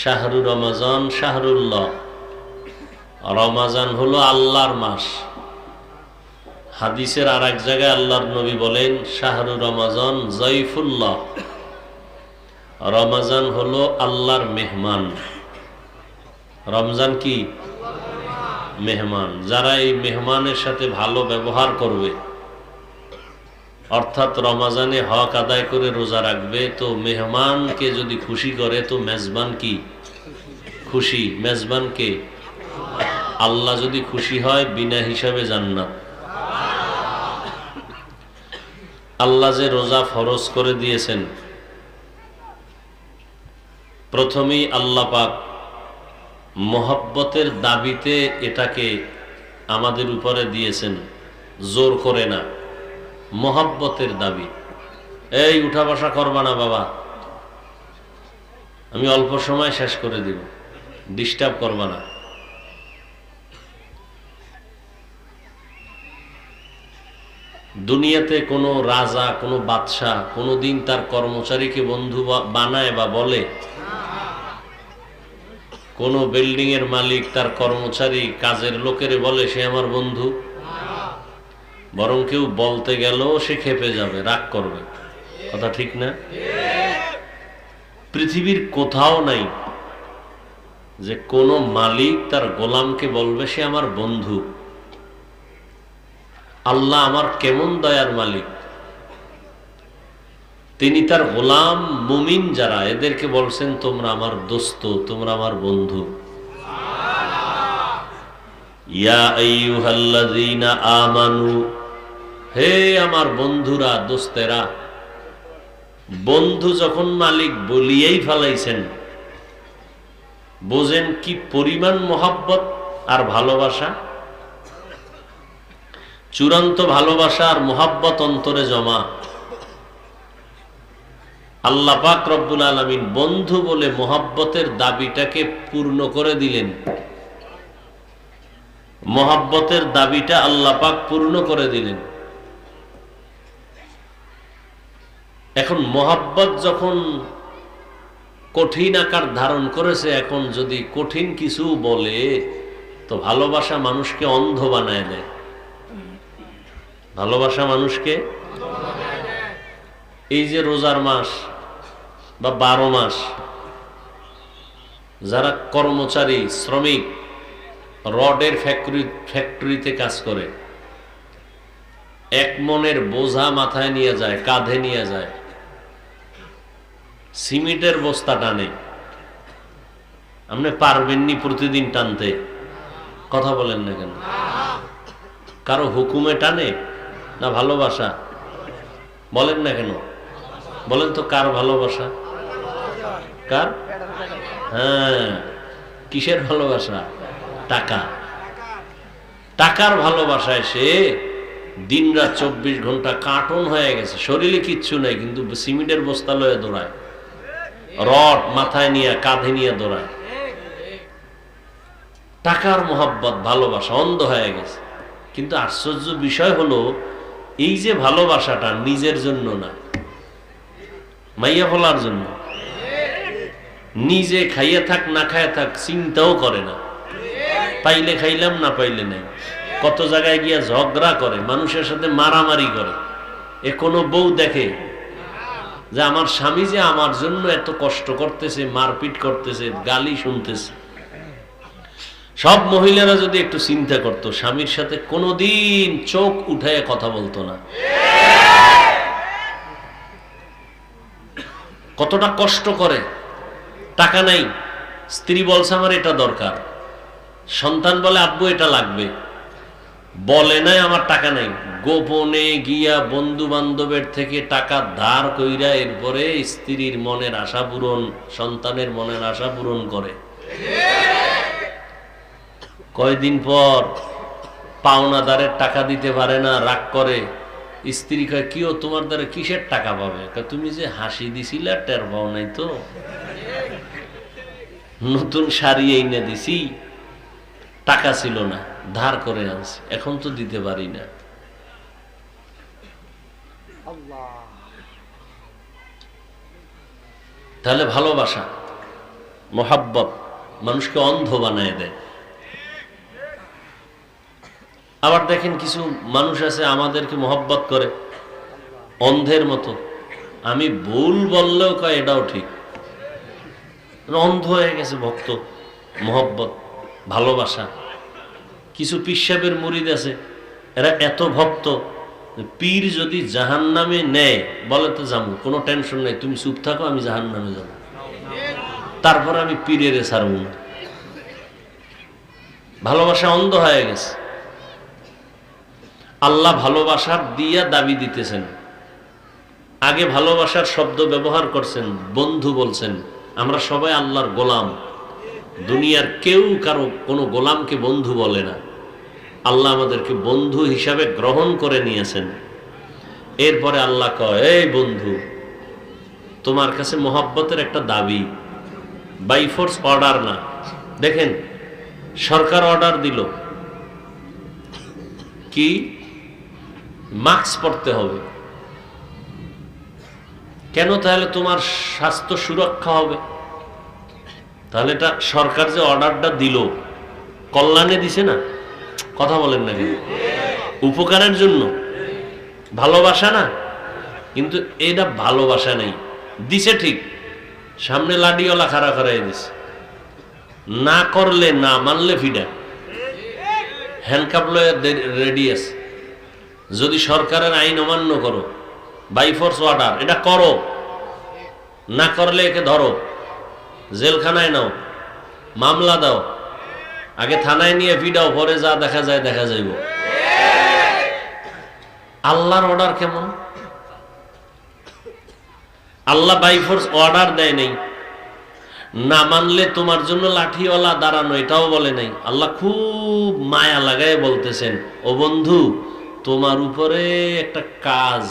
শাহরু রমাজান শাহরুল্লাহ, রমাজান হলো আল্লাহর মাস। হাদিসের আর এক জায়গায় আল্লাহর নবী বলেন শাহরু রমাজান জয়ফুল্লাহ, রমাজান হলো আল্লাহর মেহমান। রমজান কি? মেহমান। যারা এই মেহমানের সাথে ভালো ব্যবহার করবে, অর্থাৎ রমাজানে হক আদায় করে রোজা রাখবে, তো মেহমানকে যদি খুশি করে তো মেজবান কি খুশি? মেজবানকে আল্লাহ যদি খুশি হয় বিনা হিসাবে জান্নাত। আল্লাহ যে রোজা ফরজ করে দিয়েছেন, প্রথমেই আল্লাহ পাক মোহাব্বতের দাবিতে এটাকে আমাদের উপরে দিয়েছেন, জোর করে না, মোহাব্বতের দাবি। এই উঠা বসা করবা না বাবা, আমি অল্প সময় শেষ করে দিব, ডিস্টার্ব করবা না। দুনিয়াতে কোনো রাজা, কোনো বাদশাহ কোনোদিন তার কর্মচারীকে বন্ধু বানায় বা বলে? কোন বিল্ডিং এর মালিক তার কর্মচারী কাজের লোকের বলে সে আমার বন্ধু? বরং কেউ বলতে গেল সে ক্ষেপে যাবে, রাগ করবে। কথা ঠিক না? পৃথিবীর কোথাও নাই যে কোন মালিক তার গোলামকে বলবে সে আমার বন্ধু। আল্লাহ আমার কেমন দয়ার মালিক, তিনি তার গোলাম মুমিন যারা, এদেরকে বলছেন তোমরা আমার দোস্ত, তোমরা আমার বন্ধু। ইয়া আইয়ুহাল্লাযীনা আমানু, হে আমার বন্ধুরা, দোস্তেরা। বন্ধু যখন মালিক বলিয়েই ফেলাইছেন, বোঝেন কি পরিমাণ মোহাব্বত আর ভালোবাসা। চূড়ান্ত ভালোবাসা আর মোহাব্বত অন্তরে জমা। আল্লাহ পাক রব্বুল আলামিন বন্ধু বলে মোহাব্বতের দাবিটাকে পূর্ণ করে দিলেন। মোহাব্বতের দাবিটা আল্লাহ পাক পূর্ণ করে দিলেন। এখন মোহাব্বত যখন কঠিন আকার ধারণ করেছে, এখন যদি কঠিন কিছু বলে তো ভালোবাসা মানুষকে অন্ধ বানায় দেয়। ভালোবাসা মানুষকে, এই যে রোজার মাস বা 12 মাস যারা কর্মচারী, শ্রমিক, রডের ফ্যাক্টরিতে কাজ করে, এক মনের বোঝা মাথায় নিয়ে যায়, কাঁধে নিয়ে যায়, সিমেন্টের বস্তা টানে। আপনি পারবেননি প্রতিদিন টানতে? কথা বলেন না কেন? কারো হুকুমে টানে না ভালোবাসা? বলেন না কেন? বলেন তো কার ভালোবাসা? কার? হ্যাঁ, কিসের ভালোবাসা? টাকা। টাকার ভালোবাসায় সে দিনরাত 24 ঘন্টা কার্টুন হয়ে গেছে, শরীরে কিচ্ছু নাই কিন্তু সিমেন্টের বস্তা লয়ে দৌড়ায়, রড মাথায় নিয়ে কাঁধে নিয়ে দৌড়ায়। টাকার মোহাব্বত, ভালোবাসা অন্ধ হয়ে গেছে। কিন্তু আশ্চর্য বিষয় হলো, এই যে ভালোবাসাটা নিজের জন্য না, মাইয়া ফলার জন্য। নিজে খাইয়ে থাক না খাইয়ে থাক চিন্তাও করে না, পাইলে খাইলাম না পাইলে নাই। কত জায়গায় গিয়া ঝগড়া করে, মানুষের সাথে মারামারি করে। এ কোনো বউ দেখে যে আমার স্বামী যে আমার জন্য এত কষ্ট করতেছে, মারপিট করতেছে, গালি শুনতেছে? সব মহিলারা যদি একটু চিন্তা করতো, স্বামীর সাথে কোনোদিন চোখ উঠায় কথা বলতো না। কতটা কষ্ট করে। টাকা নাই, স্ত্রী বলছে আমার এটা দরকার, সন্তান বলে আব্বু এটা লাগবে, বলে নাই আমার টাকা নাই, গোপনে গিয়া বন্ধু বান্ধবের থেকে টাকা ধার কইরা এরপরে স্ত্রীর মনের আশা পূরণ, সন্তানের মনের আশা পূরণ করে। কয়দিন পর পাওনাদারের টাকা দিতে পারে না, রাগ করে। স্ত্রী কয় কিও তোমার দ্বারা কিসের টাকা পাবে? তুমি যে হাসি দিছিলা টের পাও নাই তো, নতুন শাড়ি এনে দিছি, টাকা ছিল না, ধার করে আনছি, এখন তো দিতে পারি না। তাহলে ভালোবাসা। মোহাব্বত মানুষকে অন্ধ বানায় দেয়। আবার দেখেন কিছু মানুষ আছে আমাদেরকে মোহাব্বত করে অন্ধের মতো, আমি ভুল বললেও কয় এটাও ঠিক, অন্ধ হয়ে গেছে ভক্ত, মোহাব্বত, ভালোবাসা। কিছু পীর সাহেবের মুরিদ আছে, এরা এত ভক্ত, পীর যদি জাহান্নামে নেয় বলে তো যাবো, কোনো টেনশন নেই, তুমি চুপ থাকো, আমি জাহান্নামে যাবো, তারপর আমি পীরের ছাড়ব না। ভালোবাসা অন্ধ হয়ে গেছে। আল্লাহ ভালোবাসার দিয়া দাবি দিতেছেন, আগে ভালোবাসার শব্দ ব্যবহার করছেন, বন্ধু বলছেন। আমরা সবাই আল্লাহর গোলাম, দুনিয়ার কেউ কারো কোনো গোলামকে বন্ধু বলে না। আল্লাহ আমাদেরকে বন্ধু হিসাবে গ্রহণ করে নিয়েছেন। এরপরে আল্লাহ কয়, এই বন্ধু, তোমার কাছে মোহাব্বতের একটা দাবি, বাই ফোর্স অর্ডার না। দেখেন সরকার অর্ডার দিল কি মাস্ক পরতে হবে, কেন? তাহলে তোমার স্বাস্থ্য সুরক্ষা হবে। তাহলে এটা সরকার যে অর্ডারটা দিল কল্যাণে দিছে না? কথা বলেন না কেন? উপকারের জন্য, ভালোবাসা না? কিন্তু এটা ভালোবাসা নেই, দিছে ঠিক, সামনে লাডিওয়ালা খাড়া করাই দিছে, না করলে না মানলে ফিডা, হ্যান্ডকাপ লয়ে রেডি আছে। যদি সরকারের আইন অমান্য করো, বাই ফোর্স অর্ডার, এটা করো, না করলে একে ধরো, জেলখানায় নাও, মামলা দাও, আগে থানায় নিয়ে ফিডাও, পরে যা দেখা যায় দেখা যাইব। আল্লাহর অর্ডার কেমন? আল্লাহ বাই ফোর্স অর্ডার দেয় নাই, না মানলে তোমার জন্য লাঠিওয়ালা দাঁড়ানো এটাও বলে নাই। আল্লাহ খুব মায়া লাগায় বলতেছেন, ও বন্ধু, তোমার উপরে একটা কাজ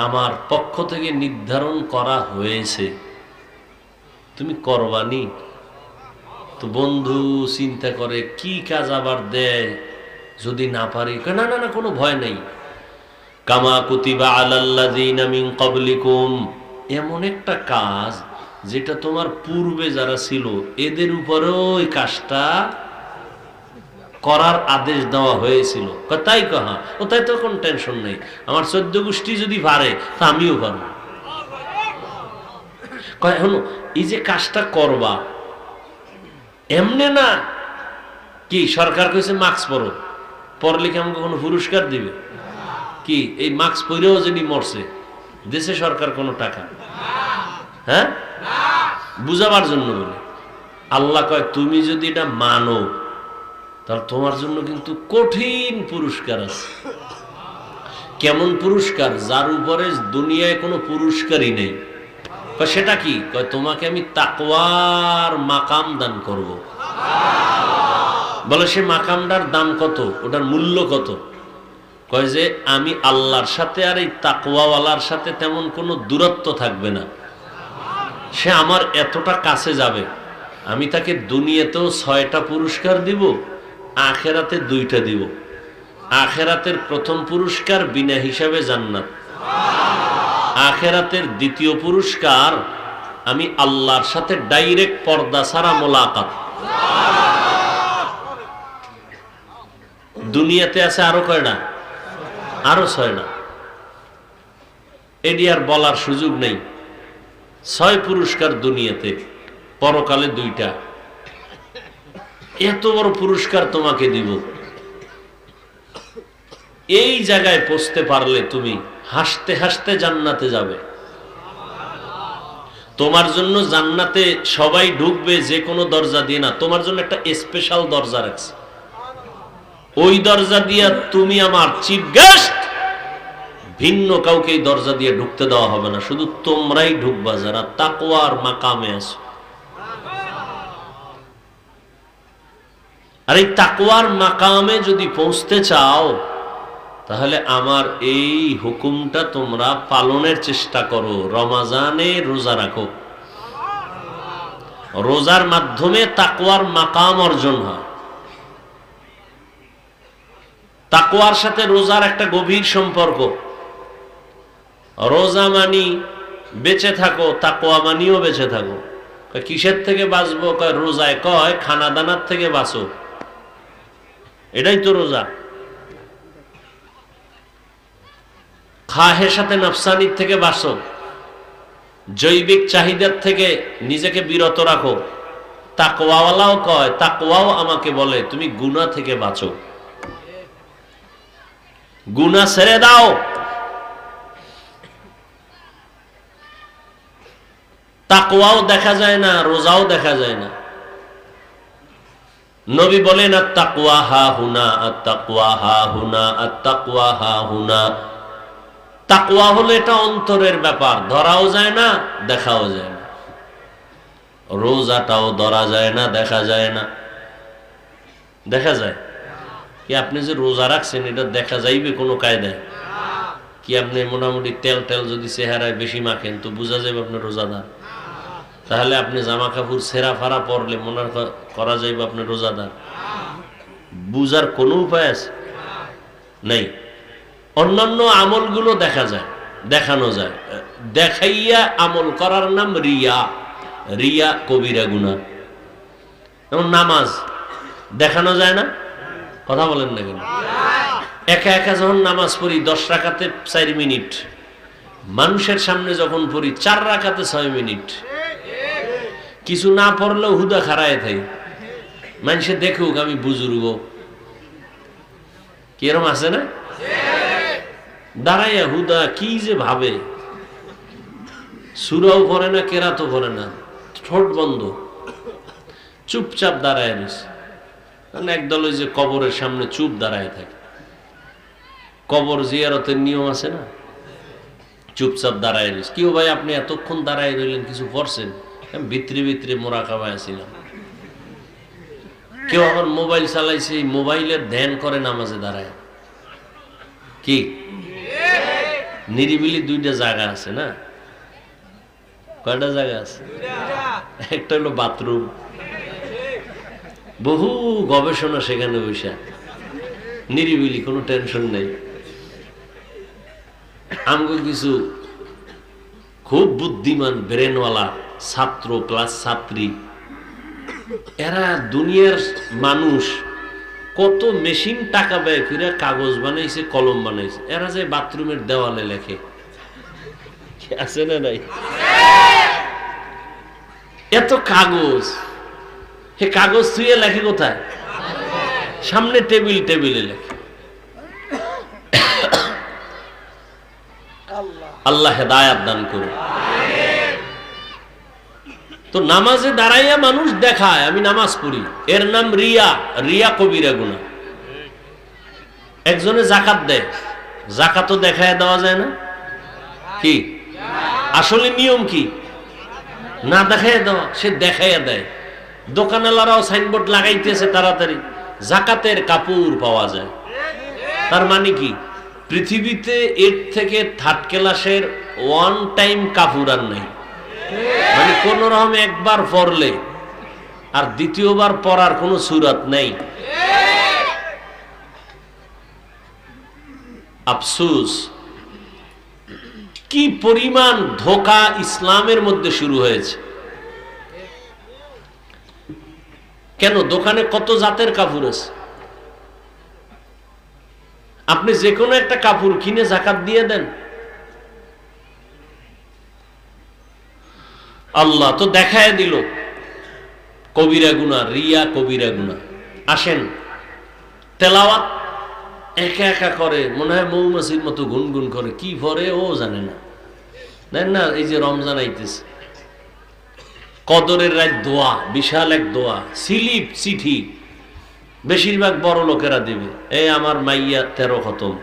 আমার পক্ষ থেকে নির্ধারণ করা হয়েছে, তুমি করবানি? তো বন্ধু চিন্তা করে কি কাজ আবার দেয়, যদি না পারি, না না না কোনো ভয় নেই, কামা কুতিবা আলাল্লাযীনা মিন ক্বাবলিকুম, এমন একটা কাজ যেটা তোমার পূর্বে যারা ছিল এদের উপরেও ওই কাজটা করার আদেশ দেওয়া হয়েছিল। তাই কহা, ও তাই তো কোনো টেনশন নেই, আমার 14 গোষ্ঠী যদি পারে তা আমিও পারব। কয় হলো এই যে কাজটা করবা এমনে না, কি সরকার কইছে মাস্ক পরো, পরলে কি আমাকে কোনো পুরস্কার দিবে? কি এই মাস্ক পরেও যদি মরছে, দেশে সরকার কোনো টাকা? হ্যাঁ, বুঝাবার জন্য বলে। আল্লাহ কয় তুমি যদি এটা মানো তাহলে তোমার জন্য কিন্তু কঠিন পুরস্কার আছে। কেমন পুরস্কার? যার উপরে দুনিয়ায় কোনো পুরস্কারই নেই। সেটা কি? কয় তোমাকে আমি তাকওয়ার মাকাম দান করব। বলে সে মাকামটার দাম কত, ওটার মূল্য কত? কয় যে আমি আল্লাহর সাথে আর এই তাকওয়াওয়ালার সাথে তেমন কোনো দূরত্ব থাকবে না, সে আমার এতটা কাছে যাবে, আমি তাকে দুনিয়াতেও 6টা পুরস্কার দিব, আখেরাতে 2টা দিব। আখেরাতের প্রথম পুরস্কার বিনা হিসাবে জান্নাত, আখেরাতের দ্বিতীয় পুরস্কার আমি আল্লাহর সাথে ডাইরেক্ট পর্দা ছাড়া মোলাকাত। দুনিয়াতে আছে আরো কয়টা? আরো 6টা। এটি আর বলার সুযোগ নেই। 6 পুরস্কার দুনিয়াতে, পরকালে 2টা। এত বড় পুরস্কার তোমাকে দিব। এই জায়গায় পৌঁছতে পারলে তুমি হাসতে হাসতে জান্নাতে যাবে। তোমার জন্য জান্নাতে সবাই ঢুকবে যে কোনো দরজা দিয়ে না, তোমার জন্য একটা স্পেশাল দরজা রাখছে। ওই দরজা দিয়ে তুমি আমার চিফ গেস্ট, ভিন্ন কাউকে এই দরজা দিয়ে ঢুকতে দেওয়া হবে না, শুধু তোমরাই ঢুকবা যারা তাকওয়ার মাকামে আছো। আর এই তাকওয়ার মাকামে যদি পৌঁছতে চাও তাহলে আমার এই হুকুমটা তোমরা পালনের চেষ্টা করো। রমাজানে রোজা রাখো, রোজার মাধ্যমে তাকওয়ার মাকাম অর্জন হয়। তাকওয়ার সাথে রোজার একটা গভীর সম্পর্ক। রোজা মানি বেঁচে থাকো, তাকওয়া মানিও বেঁচে থাকো। কিসের থেকে বাঁচবো? কয় রোজায়। কয় খানা দানার থেকে বাঁচো, এটাই তো রোজা। খাহের সাথে নফসানির থেকে বাঁচো, জৈবিক চাহিদার থেকে নিজেকে বিরত রাখো। তাকওয়াওয়ালাও কয়, তাকওয়াও আমাকে বলে তুমি গুনাহ থেকে বাঁচো, গুনাহ ছেড়ে দাও। তাকওয়াও দেখা যায় না, রোজাও দেখা যায় না। নবী বলেন আত-তাকওয়া হা হুনা, আত-তাকওয়া হা হুনা, আত-তাকওয়া হা হুনা। তাকওয়া হলো এটা অন্তরের ব্যাপার, ধরাও যায় না, দেখাও যায় না। রোজাটাও ধরা যায় না, দেখা যায় না। দেখা যায় কি? আপনি যে রোজা রাখছেন এটা দেখা যাইবে কোনো কায়দায় কি? আপনি মোটামুটি তেল টেল যদি চেহারায় বেশি মাখেন তো বোঝা যাবে আপনি রোজাদার। তাহলে আপনি জামা কাপড় ছেঁড়া ফাড়া পরলে মনে করা যাইবে আপনি রোজাদার? বুঝার কোনো উপায় আছে? নেই। অন্যান্য আমলগুলো দেখা যায়, দেখানো যায়। দেখাইয়া আমল করার নাম রিয়া। রিয়া কবিরা গুনাহ। যেমন নামাজ দেখানো যায় না, কথা বলেন না কেন? একা একা যখন নামাজ পড়ি 10 রাকাতে 4 মিনিট, মানুষের সামনে যখন পড়ি 4 রাকাতে 6 মিনিট, কিছু না পড়লেও হুদা খাড়ায় থাই, মানুষে দেখুক আমি বুজুর্গ। কিরম আছে না? দাঁড়াইয়া হুদা কি যে ভাবে, সুরাও করে না, কেরাতও করে না, ঠোঁট বন্ধ, চুপচাপ দাঁড়ায় রয়েছে। একদল ওই যে কবরের সামনে চুপ দাঁড়ায় থাকে, কবর জিয়ারতের নিয়ম আছে না, চুপচাপ দাঁড়ায় রয়েছে। কেউ ভাই আপনি এতক্ষণ দাঁড়ায় রইলেন, কিছু পড়ছেন? ভিতরে ভিতরে মোরাকাবায় ছিলাম। কেউ আবার মোবাইল চালাইছে, মোবাইলের ধ্যান করে নামাজে দাঁড়ায়। কি নিরিবিলি 2টা জায়গা আছে না? কয়টা জায়গা আছে? একটা হলো বাথরুম, বহু গবেষণা সেখানে বসে, নিরিবিলি, কোনো টেনশন নেই। আমগো কিছু খুব বুদ্ধিমান ব্রেনওয়ালা ছাত্র প্লাস ছাত্রী, এরা দুনিয়ার মানুষ কত মেশিন টাকা ব্যয় করে কাগজ বানাইছে, কলম বানাইছে, এরা যে বাথরুমের দেওয়ালে লেখে। আছে না নাই? এত কাগজ, হে কাগজ থুয়ে লেখে কোথায়? সামনে টেবিলে লেখে। আল্লাহ হেদায়াত দান করুন। তো নামাজে দাঁড়াইয়া মানুষ দেখায় আমি নামাজ পড়ি, এর নাম রিয়া। রিয়া কবিরা গুনাহ। একজনে জাকাত দেয়, জাকাতও দেখায় দেওয়া যায় না। কি আসলে নিয়ম কি? না দেখাইয়া দেওয়া, সে দেখাইয়া দেয়। দোকানওয়ালারাও সাইনবোর্ড লাগাইতেছে তাড়াতাড়ি, জাকাতের কাপড় পাওয়া যায়। তার মানে কি? পৃথিবীতে এর থেকে 3rd ক্লাসের 1 টাইম কাপড় আর নাই। মানে কোন রকম একবার পড়লে আর দ্বিতীয়বার পড়ার কোন সুরাত নেই। আফসোস, কি পরিমাণ ধোঁকা ইসলামের মধ্যে শুরু হয়েছে। কেন? দোকানে কত জাতের কাপড় আছে, আপনি যে কোনো একটা কাপড় কিনে যাকাত দিয়ে দেন। আল্লাহ তো দেখায় দিল কবিরা গুনাহ, রিয়া কবিরা গুনাহ। আসেন, তেলাওয়াত একা একা করে, মনে হয় মৌমাছির মতো গুনগুন করে, কি পরে ও জানে না। দেন না, এই যে রমজান আইতেছে, কদরের রাত দোয়া, বিশাল এক দোয়া, স্লিপ চিঠি বেশিরভাগ বড় লোকেরা দিবে। এই আমার মাইয়া 13 খতম,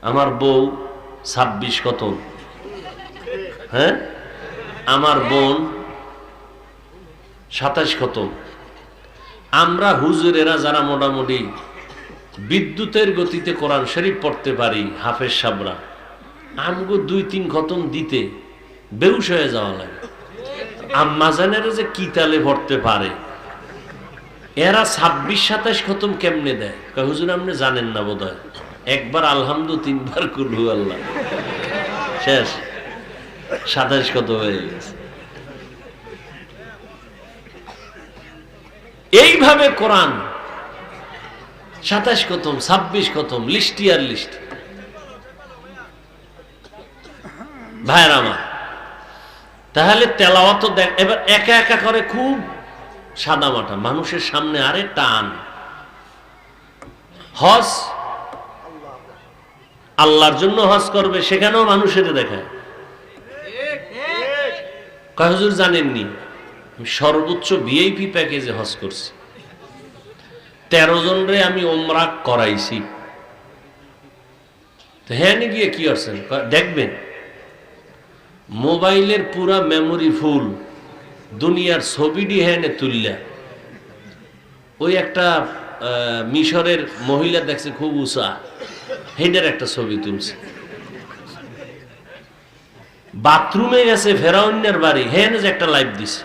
আমার বউ 26 খতম, হ্যাঁ আমার বোন 27 খতম। আমরা হুজুরেরা যারা মোটামুটি বিদ্যুতের গতিতে কোরআন শরীফ পড়তে পারি, হাফেজ সাবরা, আমগো 2-3 খতম দিতে বেহুশ হয়ে যাওয়া লাগে। আম্মাজানেরা যে কি তালে পড়তে পারে, এরা 26-27 খতম কেমনে দেয়? হুজুর আপনি জানেন না বোধহয়, একবার আলহামদু, 3 বার কুলহু আল্লাহ, শেষ 27 খতম হয়ে গেছে। এইভাবে কোরআন 27 খতম, 26 খতম, লিস্টি আর লিস্ট। ভাইরা আমার, তাহলে তেলাওয়াত দেখ। এবার একা একা করে খুব সাদা মাটা, মানুষের সামনে আরে টান। হজ আল্লাহর জন্য হজ করবে, সেখানেও মানুষের দেখায়। কয় হুজুর জানেননি, সর্বোচ্চ ভিআইপি প্যাকেজে হজ করছি, 13 জনরে আমি ওমরা করাইছি। হ্যাঁ গিয়ে কি করছেন দেখবেন, মোবাইলের পুরা মেমোরি ফুল, দুনিয়ার ছবিটি হ্যাঁ তুললা। ওই একটা মিশরের মহিলা দেখছে খুব উঁচা, হেডের একটা ছবি তুলছে। বাথরুমে গেছে ফেরাউনের বাড়ি, হ্যাঁ যে একটা লাইভ দিছে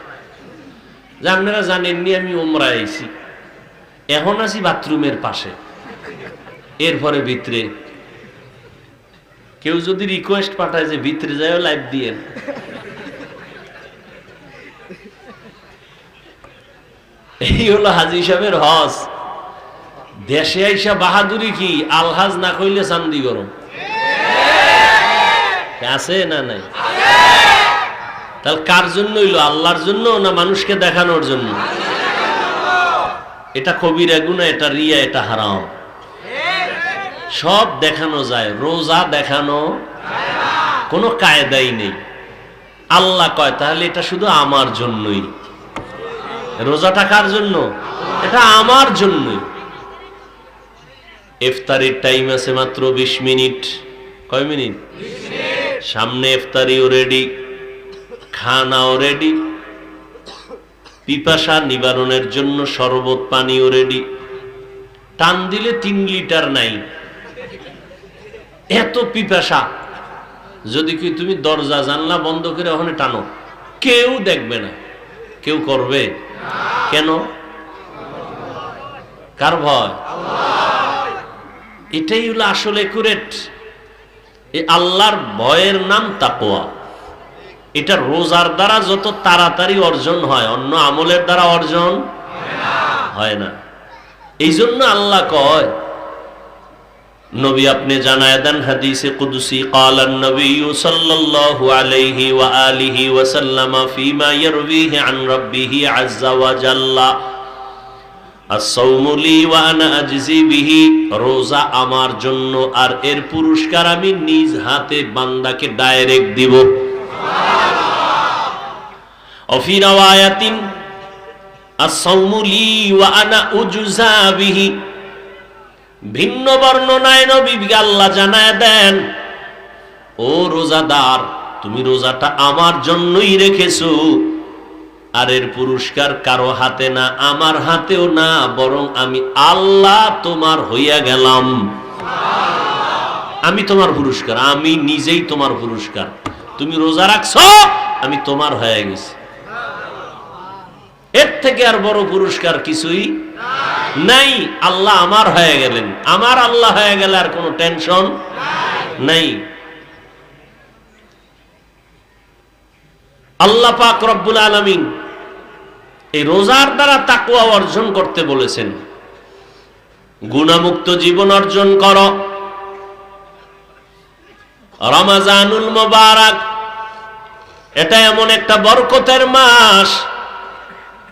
যে আপনারা জানেননি আমি ওমরা আইছি, এখন আছি বাথরুমের পাশে। এরপরে ভিতরে কেউ যদি রিকোয়েস্ট পাঠায় যে ভিতরে যায় লাইভ দিয়েন, এই হলো হাজী সাহেবের হজ। দেশে আইসা বাহাদুরি কি, আলহাজ না কইলে চান্দি গরম আছে না নাই? তাহলে কার জন্য হইলো, আল্লাহর জন্য না মানুষকে দেখানোর জন্য? এটা কবিরা গুনাহ, এটা রিয়া, এটা হারাম। সব দেখানো যায়, রোজা দেখানো কোনো কায়দাই নেই। আল্লাহ কয় তাহলে এটা শুধু আমার জন্যই। রোজাটা কার জন্য? এটা আমার জন্যই। ইফতারির টাইম আছে মাত্র 20 মিনিট। কয় মিনিট? সামনে ইফতারিও রেডি, খানাও রেডি, পিপাসা নিবারণের জন্য শরবত পানিও রেডি। টান দিলে 3 লিটার নাই, এত পিপাসা। যদি কি তুমি দরজা জানলা বন্ধ করে ওখানে টানো, কেউ দেখবে না, কেউ করবে কেন? কার ভয়? এটাই হলো আসলে একুরেট। এই আল্লাহর ভয়ের নাম তাকওয়া। এটা রোজার দ্বারা যত তাড়াতাড়ি অর্জন হয়, অন্য আমলের দ্বারা অর্জন হয় না। এই জন্য আল্লাহ কয়, নবী আপনি জানায় দেন হাদিসে কুদসি, قال النبي صلى الله عليه واله وسلم فيما يرويه عن ربه عز وجل الصوم لي وانا اجزي به। রোজা আমার জন্য, আর এর পুরস্কার আমি নিজ হাতে বান্দাকে ডাইরেক্ট দিব। وفي رواية الصوم لي وانا اجزى به। ভিন্ন বর্ণনায় নবী আল্লাহ জানায় দেন, ও রোজাদার, তুমি রোজাটা আমার জন্যই রেখেছো, আর এর পুরস্কার কারো হাতে না, আমার হাতেও না, বরং আমি আল্লাহ তোমার হইয়া গেলাম। আমি তোমার পুরস্কার, আমি নিজেই তোমার পুরস্কার। তুমি রোজা রাখছো, আমি তোমার হয়ে গেছি। এর থেকে আর বড় পুরস্কার কিছুই নাই। আল্লাহ আমার হয়ে গেলেন, আমার আল্লাহ হয়ে গেলে আর কোনো টেনশন নাই। আল্লাহ পাক রব্বুল আলামিন এই রোজার দ্বারা তাকওয়া অর্জন করতে বলেছেন। গুনাহমুক্ত জীবন অর্জন করো। রমজানুল মুবারক, এটা এমন একটা বরকতের মাস।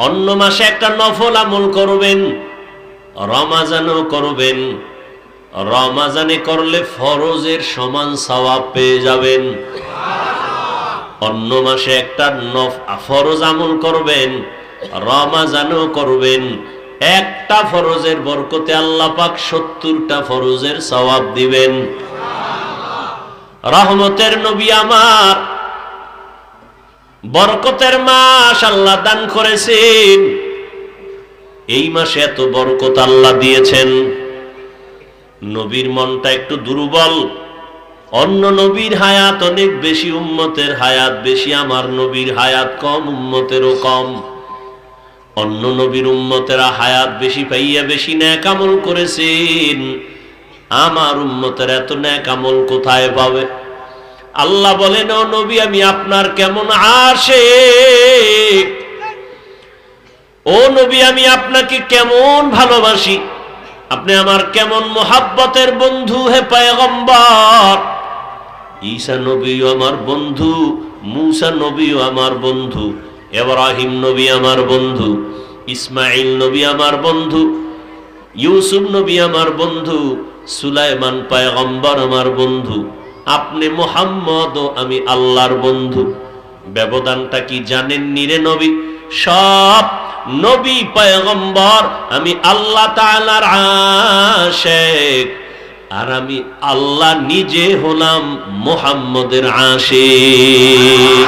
অন্য মাসে একটা নফল আমল করবেন, রমজানও করবেন। রমজানে করলে ফরজের সমান সওয়াব পেয়ে যাবেন। অন্য মাসে একটা ফরজ আমল করবেন, রমজানও করবেন। একটা ফরজের বরকতে আল্লাহ পাক 70টা ফরজের সওয়াব দিবেন। রহমতের নবী আমার, বরকতের মাস আল্লাহ দান করেছেন। এই মাসে এত বরকত আল্লাহ দিয়েছেন। নবীর মনটা একটু দুর্বল। অন্য নবীর হায়াত অনেক বেশি, উম্মতের হায়াত বেশি, আমার নবীর হায়াত কম, উম্মতেরও কম। অন্য নবীর উম্মতেরা হায়াত বেশি পাইয়া বেশি নেক আমল করেছেন, আমার উম্মতের এত নেক আমল কোথায় পাবে? আল্লাহ বলেন, ও নবী, আমি আপনার কেমন আশিক, ও নবী, আমি আপনাকে কেমন ভালোবাসি, আপনি আমার কেমন মোহাব্বতের বন্ধু হে পয়গম্বর। ঈসা নবীও আমার বন্ধু, মূসা নবীও আমার বন্ধু, ইব্রাহিম নবী আমার বন্ধু, ইসমাইল নবী আমার বন্ধু, ইউসুফ নবী আমার বন্ধু, সুলাইমান পয়গম্বর আমার বন্ধু, আপনি মুহাম্মদ ও আমি আল্লাহর বন্ধু। ব্যবধানটা কি জানেননি রে নবী? সব নবী পয়গম্বর আমি আল্লাহ তাআলার আশিক, আর আমি আল্লাহ নিজে হলাম মুহাম্মদের আশিক।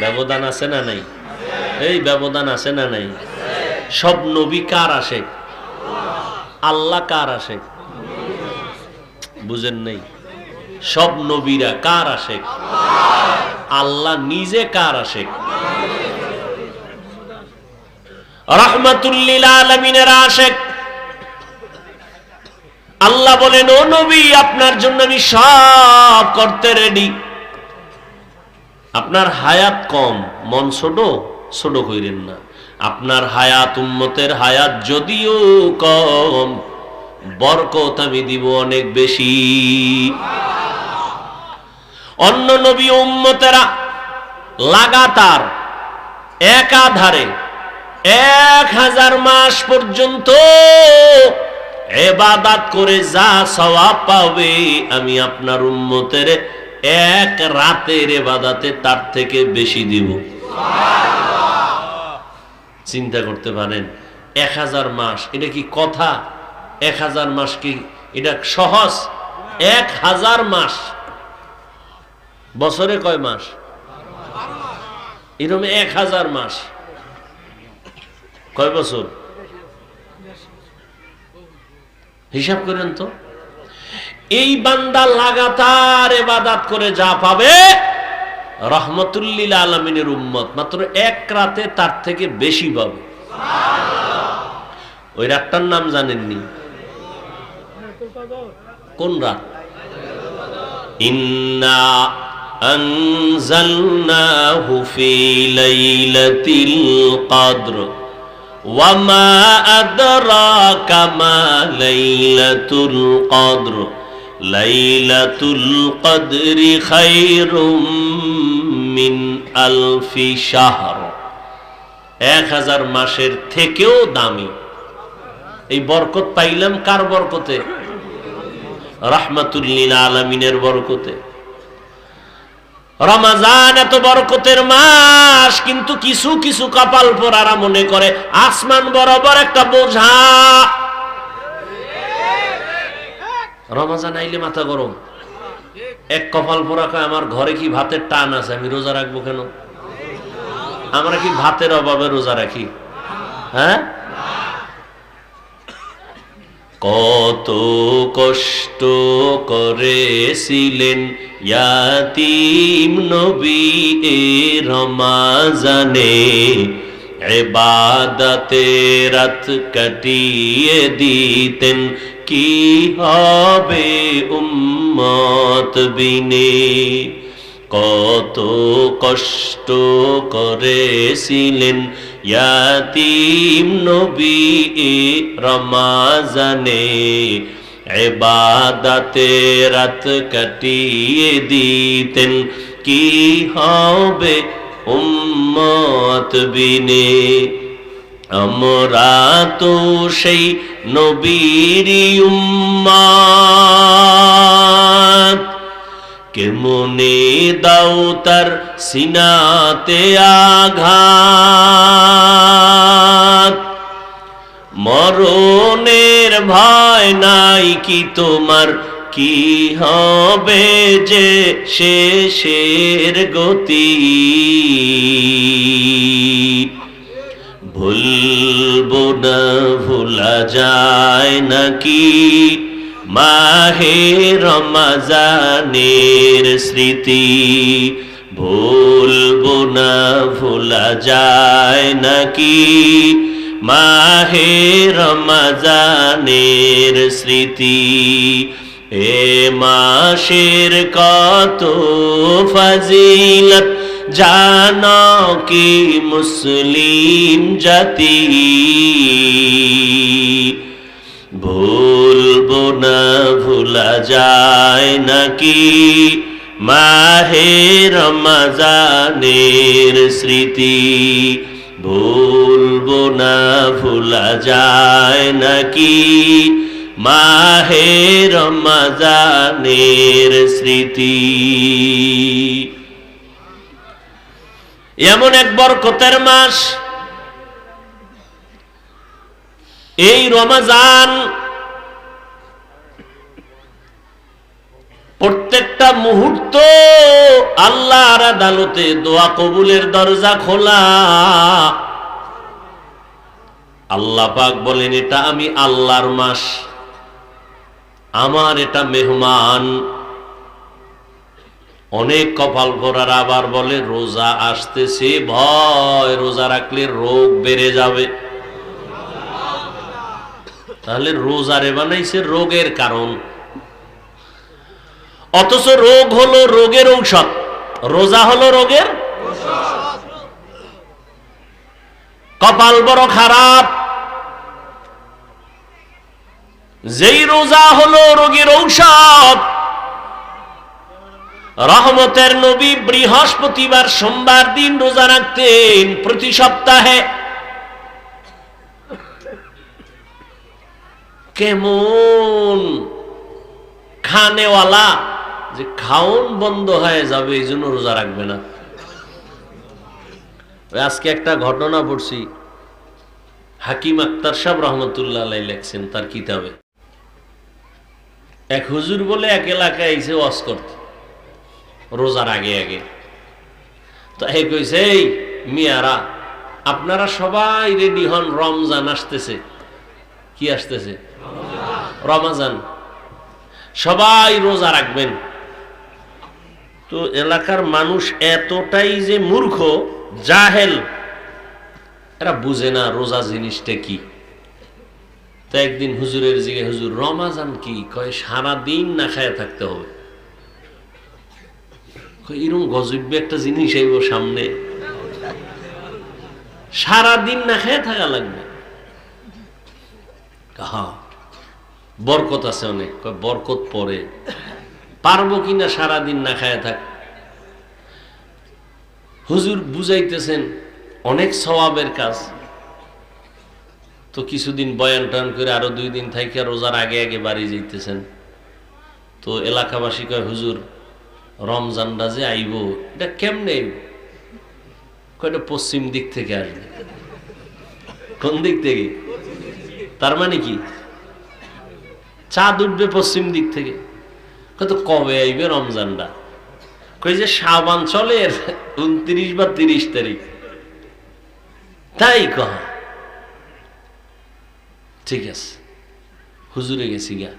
ব্যবধান আছে না নাই? এই ব্যবধান আছে না নাই? সব নবী কার আশিক? আল্লাহ কার আশিক? বুঝেন নাই? সব নবীরা কার আশিক? আল্লাহ নিজে কার আশিক? রাহমাতুল লিল আলামিনের আশিক। আল্লাহ বলেন, ও নবী, আপনার জন্য আমি সব করতে রেডি। আপনার হায়াত কম, মন ছোট, ছোট কইরেন না। আপনার হায়াত, উম্মতের হায়াত যদিও কম, বরকত আমি দিব অনেক বেশি। অন্য নবী উম্মতেরা লাগাতার একাধারে 1000 মাস পর্যন্ত ইবাদত করে যা সওয়াব পাবে, আমি আপনার উম্মতের এক রাতের ইবাদতে তার থেকে বেশি দিব। চিন্তা করতে পারেন, 1000 মাস, এটা কি কথা? 1000 মাস কি এটা সহজ? 1000 মাস, বছরে কয় মাস? এরকম 1000 মাস, কয় বছর? হিসাব করেন তো। এই বান্দা লাগাতার ইবাদত করে যা পাবে, রাহমাতুল লিল আলামিনের উম্মত মাত্র এক রাতে তার থেকে বেশি পাবে। ওই রাতটার নাম জানেননি? কোন রাত? ইন্না আনজালনাহু ফি লাইলাতিল কদর ওয়া মা আদরাকা মা লাইলাতুল কদর লাইলাতুল কদরি খায়রুম মিন আলফি শাহর। 1000 মাসের থেকেও দামি। এই বরকত পাইলাম কার বরকতে? রাহমাতুল লিল আলামিনের বরকতে। রমজান এত বরকতের মাস, কিন্তু কিছু কিছু কপাল পোড়ারা মনে করে আসমান বরাবর একটা বোঝা। রমজান আইলে মাথা গরম। এক কপাল পোড়া কয়, আমার ঘরে কি ভাতের টান আছে, আমি রোজা রাখবো কেন? আমরা কি ভাতের অভাবে রোজা রাখি? হ্যাঁ, কত কষ্ট করেছিলেন ইয়াতীম নবী এ রমজানে, ইবাদতে রাত কাটিয়ে দিতেন, কি হবে উম্মত বিনে। কত কষ্ট করেছিলেন ইয়াতীম নবী এ রমজানে, ইবাদতে রাত কাটিয়ে দিতেন, কি হবে উম্মত বিনে। আমরা তো সেই নবীর উম্মত, কেমনে দাও তার সিনাতে আঘাত। মরণের ভয় নাই কি তোমার, কি হবে যে শেষের গতি। ভুলবো না, ভোলা যায় নাকি মাহে রমজানের স্মৃতি। ভুলবো না, ভোলা যায় নাকি মাহে রমজানের স্মৃতি। এ মাসের কত ফজিলত জানো কি মুসলিম জাতি, ভুলবো না ভুলা যায় নাকি মাহে রমজানের স্মৃতি, ভুলবো না ভুলা যায় নাকি মাহে রমজানের স্মৃতি। এমন এক বরকতের মাস এই রমজান, প্রত্যেকটা মুহূর্ত আল্লাহর আদালতে দোয়া কবুলের দরজা খোলা। আল্লাহ পাক বলেন এটা আমি আল্লাহর মাস, আমার এটা মেহমান। অনেক কপাল ভরার আবার বলে রোজা আসতেছে, ভয় রোজা রাখলে রোগ বেড়ে যাবে। তাহলে রোজারে বানাইছে রোগের কারণ, অথচ রোগ হলো রোগের ঔষধ, রোজা হলো রোগের। কপাল বড় খারাপ, যেই রোজা হলো রোগের ঔষধ। রহমতের নবী বৃহস্পতিবার সোমবার দিন রোজা রাখতেন প্রতি সপ্তাহে। কেমন খানেওয়ালা যে খাওন বন্ধ হয়ে যাবে এই জন্য রোজা রাখবে না। আজকে একটা ঘটনা পড়ছি, হাকিম আক্তার সাহেব রহমতুল্লাহ আলাইহি লেখছেন তার কিতাবে। এক হুজুর বলে এক এলাকায় এসে ওয়াজ করতে রোজার আগে আগে। তো এই কইছে, এই মিয়ারা আপনারা সবাই রেডি হন, রমজান আসতেছে। কি আসতেছে? রমজান। সবাই রোজা রাখবেন। তো এলাকার মানুষ এতটাই যে মূর্খ, জাহেল, এরা বুঝে না রোজা জিনিসটা কি। তো একদিন হুজুরের জিগে, হুজুর রমজান কি? কয় সারা দিন না খায়া থাকতে হবে। এরকম গজব একটা জিনিস আইব সামনে, সারা দিন না খায়া থাকা লাগবে। হ্যাঁ বরকত আছে অনেক। বরকত পরে পারবো কিনা সারাদিন না খায়া থাক? হুজুর বুঝাইতেছেন অনেক সওয়াবের কাজ। তো কিছুদিন বয়ান টান করে আরো 2 দিন থাইকা রোজার আগে আগে বাড়ি যাইতেছেন। তো এলাকাবাসী কয়, হুজুর রমজানটা যে আইব এটা কেমনে আইব? কয়টা পশ্চিম দিক থেকে আসবে। কোন দিক থেকে? তার মানে কি চাঁদ উঠবে পশ্চিম দিক থেকে। কত কবে আইবে রমজানটা? কই যে শাবান চলে 29 বা 30 তারিখ। তাই কহ, ঠিক আছে। হুজুরে গেছি গা,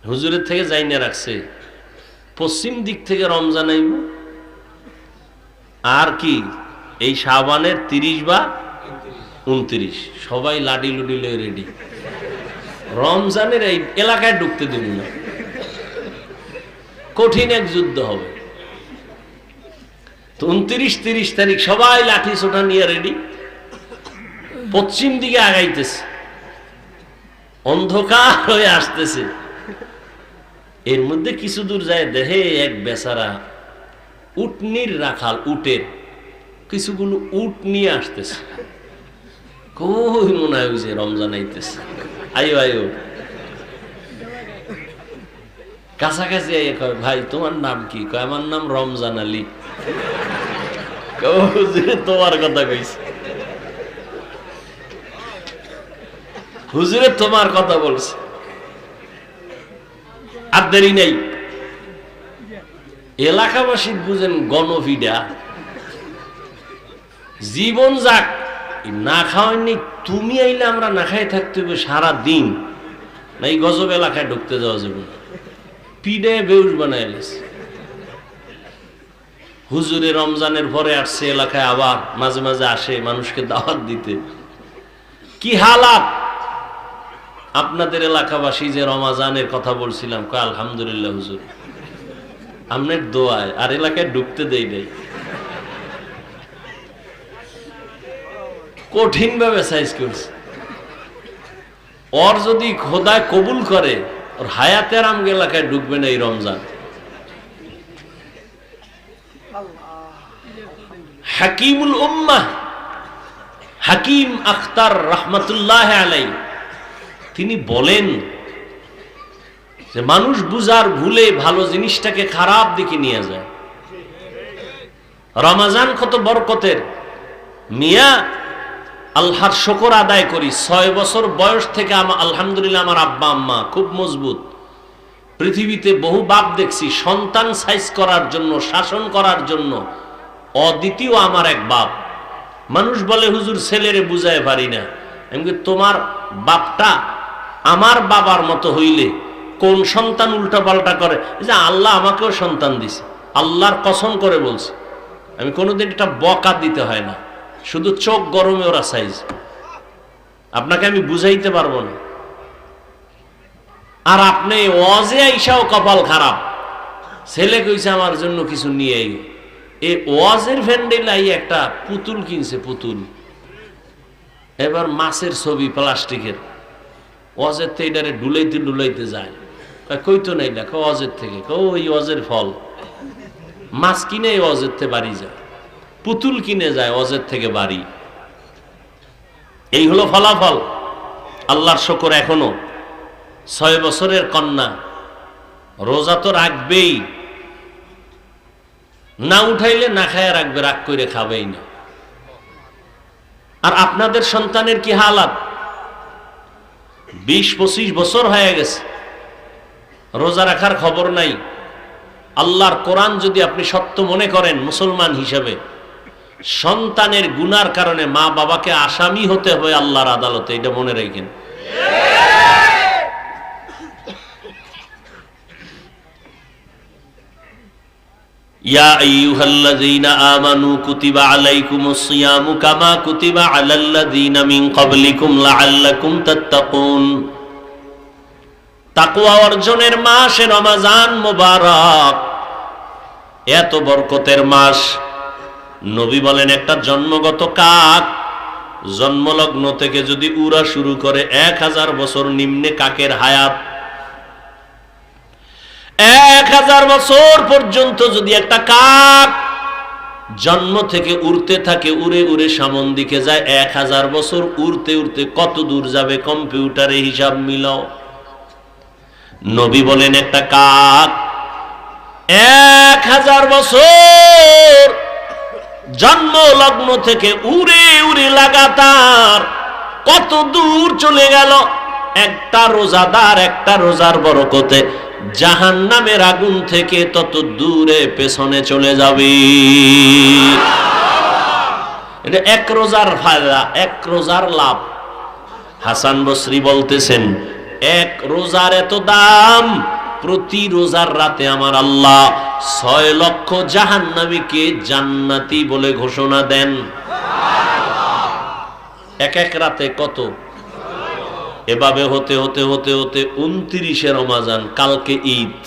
হুজুরের থেকে যাই না রাখছে পশ্চিম দিক থেকে রমজান আইব। আর কি এই শাবানের 30 বা 29 সবাই লাডি লুডি লয়ে রেডি। রমজানের এই এলাকায় ঢুকতে দেব না, কঠিন এক যুদ্ধ হবে। তো 29-30 তারিখ সবাই লাঠি সোটা নিয়ে রেডি, পশ্চিম দিকে আগাইতেছে, অন্ধকার হয়ে আসতেছে। এর মধ্যে কিছু দূর যায় দেখে এক বেচারা উটনির রাখাল, উটের কিছুগুলো উট নিয়ে আসতেছে। কই মনে হয় যে রমজান আইতেছে, আয়ো আয়ো। কাছাকাছি আইয়ে কয়, ভাই তোমার নাম কি? কয় আমার নাম রমজান আলী। তোমার কথা কইছে, হুজুরে তোমার কথা বলছে। আর দেরি নেই, এলাকাবাসী বুঝেন গণভিডা, জীবন যাক না খাওয়াইনি। তুমি আইলে আমরা না খাই থাকতে হবে সারা দিন, না এই গজব এলাকায় ঢুকতে যাওয়া যাবে না। পিডে বেউস বানায় গেছে। হুজুরে রমজানের পরে আসছে এলাকায়, আবার মাঝে মাঝে আসে মানুষকে দাওয়াত দিতে। কি হালাত আপনাদের এলাকাবাসী? যে রমজানের কথা বলছিলাম, কয় আলহামদুলিল্লাহ হুজুর আপনার দোয়ায়, আর এলাকায় ঢুকতে দেই নাই। কঠিন ভাবে সাইজ করছে। ওর যদি খোদা কবুল করে ওর হায়াতের আম এলাকায় ঢুকবে না এই রমজান। হাকিমুল উম্মাহ হাকিম আখতার রহমতুল্লাহ আলাই তিনি বলেন যে মানুষ বুঝার ভুলে ভালো জিনিসটাকে খারাপ দিকে নিয়ে যায়। রমজান কত বরকতের মিয়া, আল্লাহর শুকর আদায় করি। 6 বছর বয়স থেকে আলহামদুলিল্লাহ আমার আব্বা আম্মা খুব মজবুত। পৃথিবীতে বহু বাপ দেখছি সন্তান সাইজ করার জন্য, শাসন করার জন্য অদ্বিতীয় আমার এক বাপ। মানুষ বলে হুজুর ছেলেরে বুঝায় পারি না। আমি তোমার বাপটা আমার বাবার মতো হইলে কোন সন্তান উল্টা পাল্টা করে? যে আল্লাহ আমাকেও সন্তান দিছে, আল্লাহর কসম করে বলছে। আমি কোনোদিন এটা বকা দিতে হয় না, শুধু চোখ গরমে ওরা সাইজ। আপনাকে আমি বুঝাইতে পারবো না। আর আপনি ওয়াজে আইসাও কপাল খারাপ, ছেলে কইছে আমার জন্য কিছু নিয়ে আই। এই ওয়াজের ভ্যান্ডেলাই একটা পুতুল কিনছে, পুতুল। এবার মাছের ছবি প্লাস্টিকের, ওয়াজের থেকে এটারে ডুলাইতে ডুলাইতে যায়। কইতো নাই দেখো ওয়াজের থেকে, ওই ওয়াজের ফল। মাছ কিনে ওয়াজের থেকে বাড়ি যায়, পুতুল কিনে যায় ওয়াজের থেকে বাড়ি। এই হলো ফলাফল। আল্লাহর শুকর এখনো 6 বছরের কন্যা রোজা তো রাখবেই, না উঠাইলে না খায় রাখবে, রাগ করে খাবেই না। আর আপনাদের সন্তানের কি হালাত? 20-25 বছর হয়ে গেছে, রোজা রাখার খবর নাই। আল্লাহর কোরআন যদি আপনি সত্য মনে করেন মুসলমান হিসাবে, সন্তানের গুনার কারণে মা বাবাকে আসামি হতে হবে আল্লাহর আদালতে, এটা মনে রাখেন। ইয়া আইয়ুহাল্লাযীনা আমানু কুতিবা আলাইকুমুস সিয়ামু কামা কুতিবা আলাল্লাযীনা মিন ক্বাবলিকুম লাআল্লাকুম তাত্তাকুন। তাকওয়া অর্জনের মাস রমজান মুবারক, এত বরকতের মাস। নবী বলেন একটা জন্মগত কাক জন্মলগ্ন থেকে যদি উড়া শুরু করে 1000 বছর নিম্নে কাকের হায়াত। 1000 বছর পর্যন্ত যদি একটা কাক জন্ম থেকে উড়তে থাকে, উড়ে উড়ে সামন দিকে যায়, 1000 বছর উড়তে উড়তে কত দূর যাবে কম্পিউটারে হিসাব মিলাও। নবী বলেন একটা কাক 1000 বছর জন্ম লগ্ন থেকে উড়ে উড়ে লাগাতার কত দূর চলে গেল। একটা রোজাদার একটা রোজার বরকতে জাহান্নামের আগুন থেকে তত দূরে পেছনে চলে যাবে। এটা এক রোজার ফায়দা, এক রোজার লাভ। হাসান বসরি বলতেছেন এক রোজার এত দাম, প্রতি রোজার রাতে আমার আল্লাহ 6 লক্ষ জাহান্নামীকে জান্নাতি বলে ঘোষণা দেন। এক এক রাতে কত? এভাবে হতে হতে হতে হতে 29শে রমজান, কালকে ঈদ।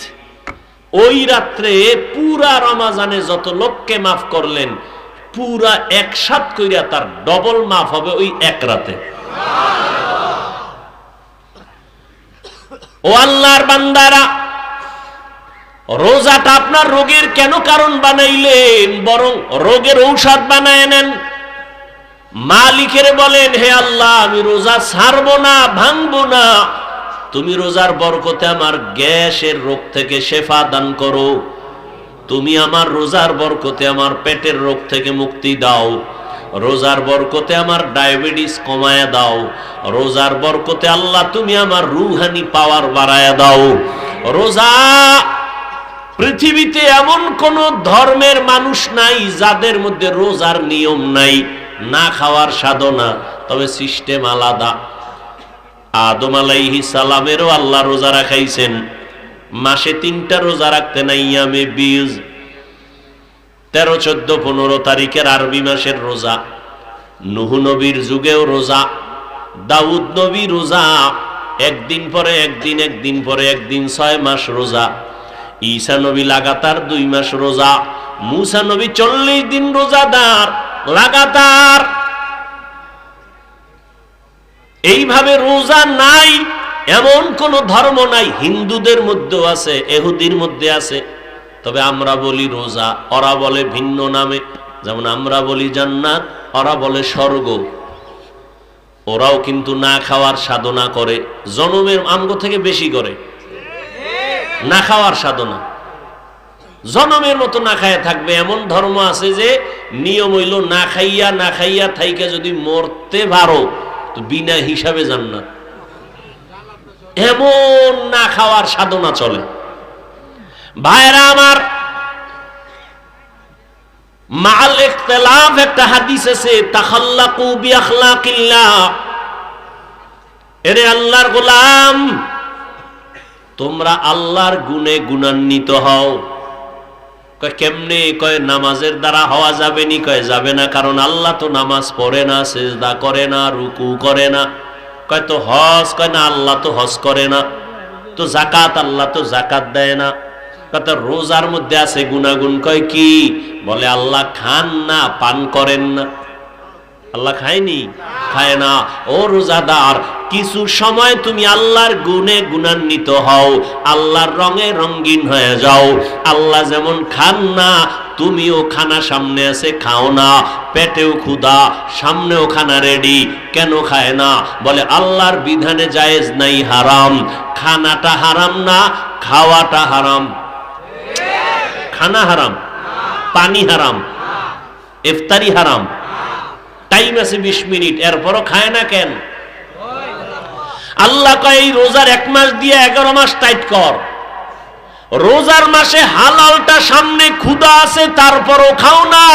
ওই রাত্রে পুরা রমজানে যত লোককে মাফ করলেন, পুরা একসাথ কইরা তার ডবল মাফ হবে ওই এক রাতে। ও আল্লাহর বান্দারা, রোজাটা আপনার রোগের কেন কারণ বানাইলেন? বরং রোগের ঔষধ বানায় নেন। মালিকের বলেন হে আল্লাহ, আমি রোজা ছাড়বো না, ভাঙবো না। তুমি রোজার বরকতে আমার গ্যাসের রোগ থেকে শেফা দান করো। তুমি আমার রোজার বরকতে আমার পেটের রোগ থেকে মুক্তি দাও। রোজার বরকতে আমার ডায়াবেটিস কমায়া দাও। রোজার বরকতে আল্লাহ তুমি আমার রুহানি পাওয়ার বাড়ায়া দাও। রোজা, পৃথিবীতে এমন কোন ধর্মের মানুষ নাই যাদের মধ্যে রোজার নিয়ম নাই, না খাওয়ার সাধনা, তবে সিস্টেম আলাদা। আদম আলাইহিস সালামেরও আল্লাহ রোজা রাখাইছেন। মাসে 3টা রোজা রাখতেন, ইয়ামে বীজ, 13, 14, 15 তারিখের আরবি মাসের রোজা। নূহ নবীর যুগেও রোজা, দাউদ নবী রোজা, একদিন পরে একদিন, একদিন পরে একদিন, 6 মাস রোজা। ঈসা নবী লাগাতার 2 মাস রোজা। মূসা নবী 40 দিন রোজাদার লাগাতার। এইভাবে রোজা নাই এমন কোন ধর্ম নাই। হিন্দুদের মধ্যেও আছে, ইহুদির মধ্যে আছে। তবে আমরা বলি রোজা, ওরা বলে ভিন্ন নামে। যেমন আমরা বলি জান্নাত, ওরা বলে স্বর্গ। ওরাও কিন্তু না খাওয়ার সাধনা করে, জনমের আমগো থেকে বেশি করে না খাওয়ার সাধনা। জনমের মতো না খাইয়া থাকবে এমন ধর্ম আছে যে নিয়ম হইল না খাইয়া থাইকা যদি মরতে পারো তো বিনা হিসাবে জান্নাত। এমন না খাওয়ার সাধনা চলে। ভাইরা আমার, মাল ইখতিলাফ একটা হাদিস আছে, তাখাল্লাকু বিআখলাকিল্লাহ। এরে আল্লাহর গোলাম, তোমরা আল্লাহর গুণে গুণান্বিত হও। কয় কেমনে? কয় নামাজের দ্বারা হওয়া যাবে নি? কয় যাবে না, কারণ আল্লাহ তো নামাজ পড়ে না, সিজদা করে না, রুকু করে না। কয় তো হজ? কয় না, আল্লাহ তো হজ করে না। তো যাকাত? আল্লাহ তো যাকাত দেয় না। কত রোজার মধ্যে আছে গুনাগুন। কয় কি? বলে আল্লাহ খান না, পান করেন না। আল্লাহ খায়নি, খায় না। ও রোজাদার, কিছু সময় তুমি আল্লাহর গুণে গুণান্বিত হও, আল্লাহর রঙে রঙিন হয়ে যাও। আল্লাহ যেমন খান না, তুমিও খানা সামনে আছে, খাও না। পেটেও ক্ষুধা, সামনেও খানা রেডি, কেন খায় না? বলে আল্লাহর বিধানে জায়েজ নাই, হারাম। খানাটা হারাম না, খাওয়াটা হারাম। খানা হারাম, পানি হারাম, ইফতারি হারাম। টাইম আছে 20 মিনিট, এরপরও খায় না কেন? আল্লাহ কয় এই রোজার 1 মাস দিয়ে 11 মাস টাইট কর। রোজার মাসে হালালটা সামনে, ক্ষুধা আছে, তারপরও খাও না।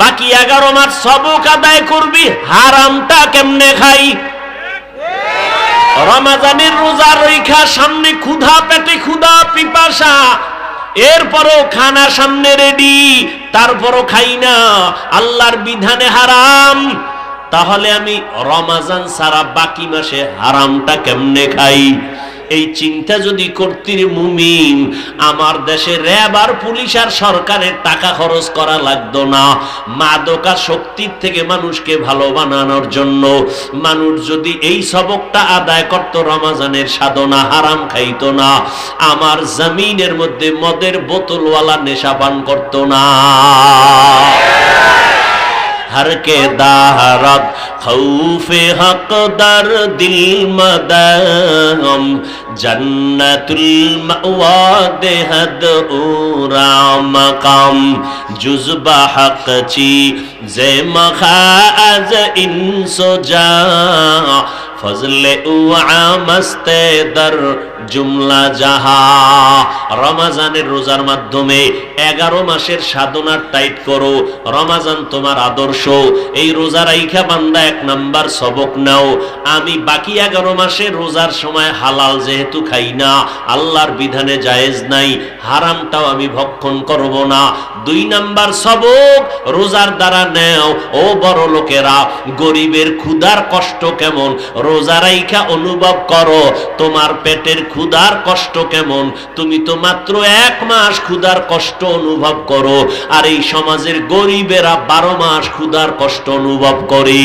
বাকি 11 মাস সবক আদায় করবি, হারামটা কেমনে খাই? রমাজানের রোজা রেখা সামনে ক্ষুধা, পেটে ক্ষুধা, পিপাসা, এরপরও খানা সামনে রেডি, তারপরও খাই না। আল্লাহর বিধানে হারাম। তাহলে আমি রমাজান ছাড়া বাকি মাসে হারামটা কেমনে খাই? এই চিন্তা যদি করতি মুমিন, আমার দেশে র্যাব আর পুলিশ আর সরকারের টাকা খরচ করা লাগতো না। মাদকা শক্তির থেকে মানুষকে ভালো বানানোর জন্য মানুষ যদি এই সবকটা আদায় করত, রমাজানের সাধনা, হারাম খাইতো না। আমার জমিনের মধ্যে মদের বোতলওয়ালা নেশা পান করতো না। हर के दारद खौफे हक दर दिल मदम जन्नतुल मअवा देहद उरा मकाम जुज़बा हक ची जे मखाज इंसो जा फजले उआ मस्ते दर जुमला জাহা। রমাজানের রোজার মাধ্যমে 11 মাসের সাধনার টাইট করো। রমাজান তোমার আদর্শ। এই রোজা রাইখা বান্দা 1 নাম্বার সবক নাও, আমি বাকি 11 মাসে রোজার সময় হালাল যেহেতু খাই না, আল্লাহর বিধানে জায়েজ নাই, হারামটাও আমি ভক্ষণ করব না। 2 নাম্বার সবক রোজার দ্বারা নেও। ও বড় লোকেরা, গরিবের ক্ষুধার কষ্ট কেমন রোজা রাইখা অনুভব করো। তোমার পেটের ক্ষুধার কষ্ট কেমন, তুমি তো মাত্র 1 মাস ক্ষুধার কষ্ট অনুভব করো, আর এই সমাজের গরিবেরা 12 মাস ক্ষুধার কষ্ট অনুভব করে।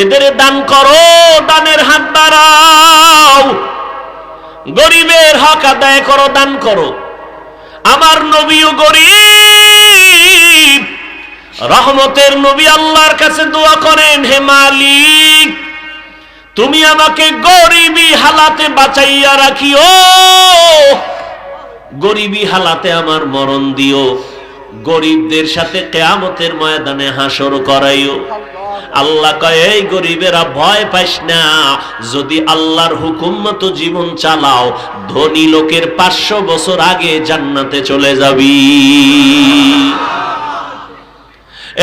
এদের দান করো, দানের হাত বাড়াও, গরিবের হক আদায় করো, দান করো। আমার নবীও গরিব, রহমতের নবী আল্লাহর কাছে দোয়া করেন, হে মালিক তুমি আমাকে গরিবী হালাতে বাঁচাইয়া রাখিও, গরিবী হালাতে আমার মরণ দিও, গরিবদের সাথে কিয়ামতের ময়দানে হাসর করাইও। আল্লাহ কয় এই গরিবেরা ভয় পাইস না, যদি আল্লাহর হুকুম মতো জীবন চালাও, ধনী লোকের 500 বছর আগে জান্নাতে চলে যাবি।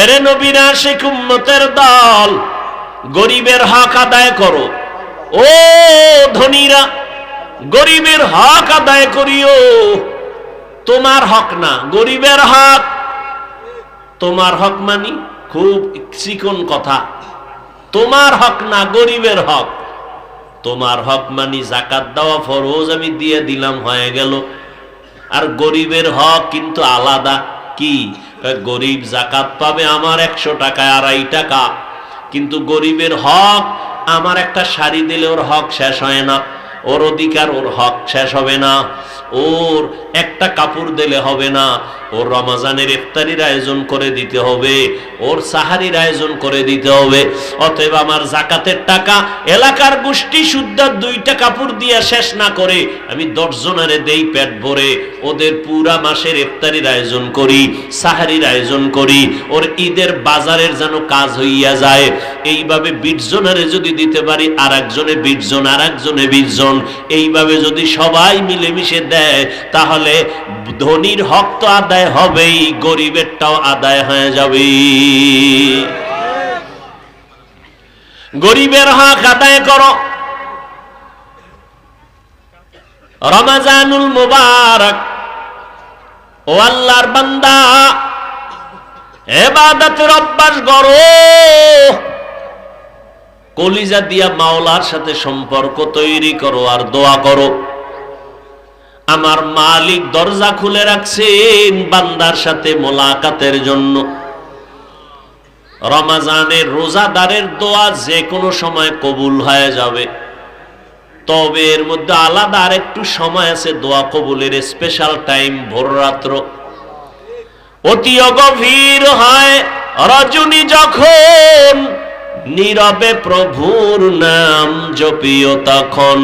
এরে নবীর আশিক উম্মতের দল, গরিবের হক আদায় করো। ও ধনীরা, গরিবের হক আদায় করিও। তোমার হক না, গরিবের হক। তোমার হক মানি খুব চিকন কথা, তোমার হক না, গরিবের হক। তোমার হক মানি যাকাত দেওয়া ফরজ, আমি দিয়ে দিলাম, হয়ে গেল। আর গরিবের হক কিন্তু আলাদা। কি? গরিব যাকাত পাবে আমার 100 টাকায় 2.5 টাকা, কিন্তু গরিবের হক, আমার একটা শাড়ি দিলে ওর হক শেষ হয় না, ওর অধিকার, ওর হক শেষ হবে না, ওর একটা কাপড় দিলে হবে না, ওর রমজানের ইফতারির আয়োজন করে দিতে হবে, ওর সাহারির আয়োজন করে দিতে হবে। অতএব আমার যাকাতের টাকা এলাকার গোষ্ঠী শুদ্ধ 2টা কাপড় দিয়ে শেষ না করে আমি 10 জনের দেই পেট ভরে, ওদের পুরা মাসের ইফতারির আয়োজন করি, সাহারির আয়োজন করি, ওর ঈদের বাজারের যেন কাজ হইয়া যায়। এইভাবে 20 জনের যদি দিতে পারি, আর একজনে 20 জন, আর একজনে 20 জন, এইভাবে যদি সবাই মিলেমিশে দেয়, তাহলে ধনীর হক তো আদায় হবেই, গরিবেরটাও আদায় হয়ে যাবে। গরিবের হক আদায় করো। রমজানুল মুবারক, ও আল্লাহর বান্দা, ইবাদতের অভ্যাস করো। কলিজা দিয়া মাওলার সাথে সম্পর্ক তৈরি করো আর দোয়া করো। আমার মালিক দরজা খুলে রাখছেন বান্দার সাথে মোলাকাতের জন্য। রমজানের রোজাদারের দোয়া যে কোনো সময় কবুল হয়ে যাবে, তবে এর মধ্যে আলাদা আর একটু সময় আছে দোয়া কবুলের, স্পেশাল টাইম ভোর রাত্র। অতি গভীর হয় রজনী যখন, নীরবে প্রভুর নাম জপিও তখন।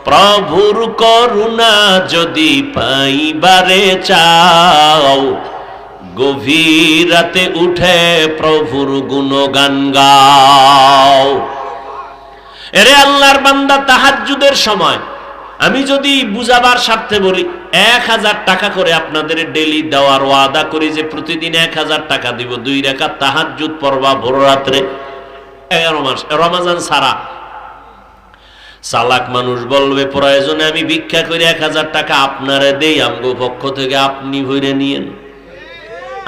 প্রভুর করুণা যদি পাইবারে চাও, গভীর রাতে উঠে প্রভুর গুণগান গাও। এরে আল্লাহর বান্দা, তাহাজ্জুদের সময় আমি যদি বুঝাবার স্বার্থে বলি, 1000 টাকা করে আপনাদের ডেলি দেওয়ার ওয়াদা করি যে প্রতিদিন 1000 টাকা দিব, 2 রাকাত তাহাজ্জুদ পড়বা ভোর রাত্রে 11 মাস রমজান ছাড়া। চালাক মানুষ বলবে প্রয়োজনে আমি ভিক্ষা করে 1000 টাকা আপনারে দেই, আমগো পক্ষ থেকে আপনি ভরে নিয়েন।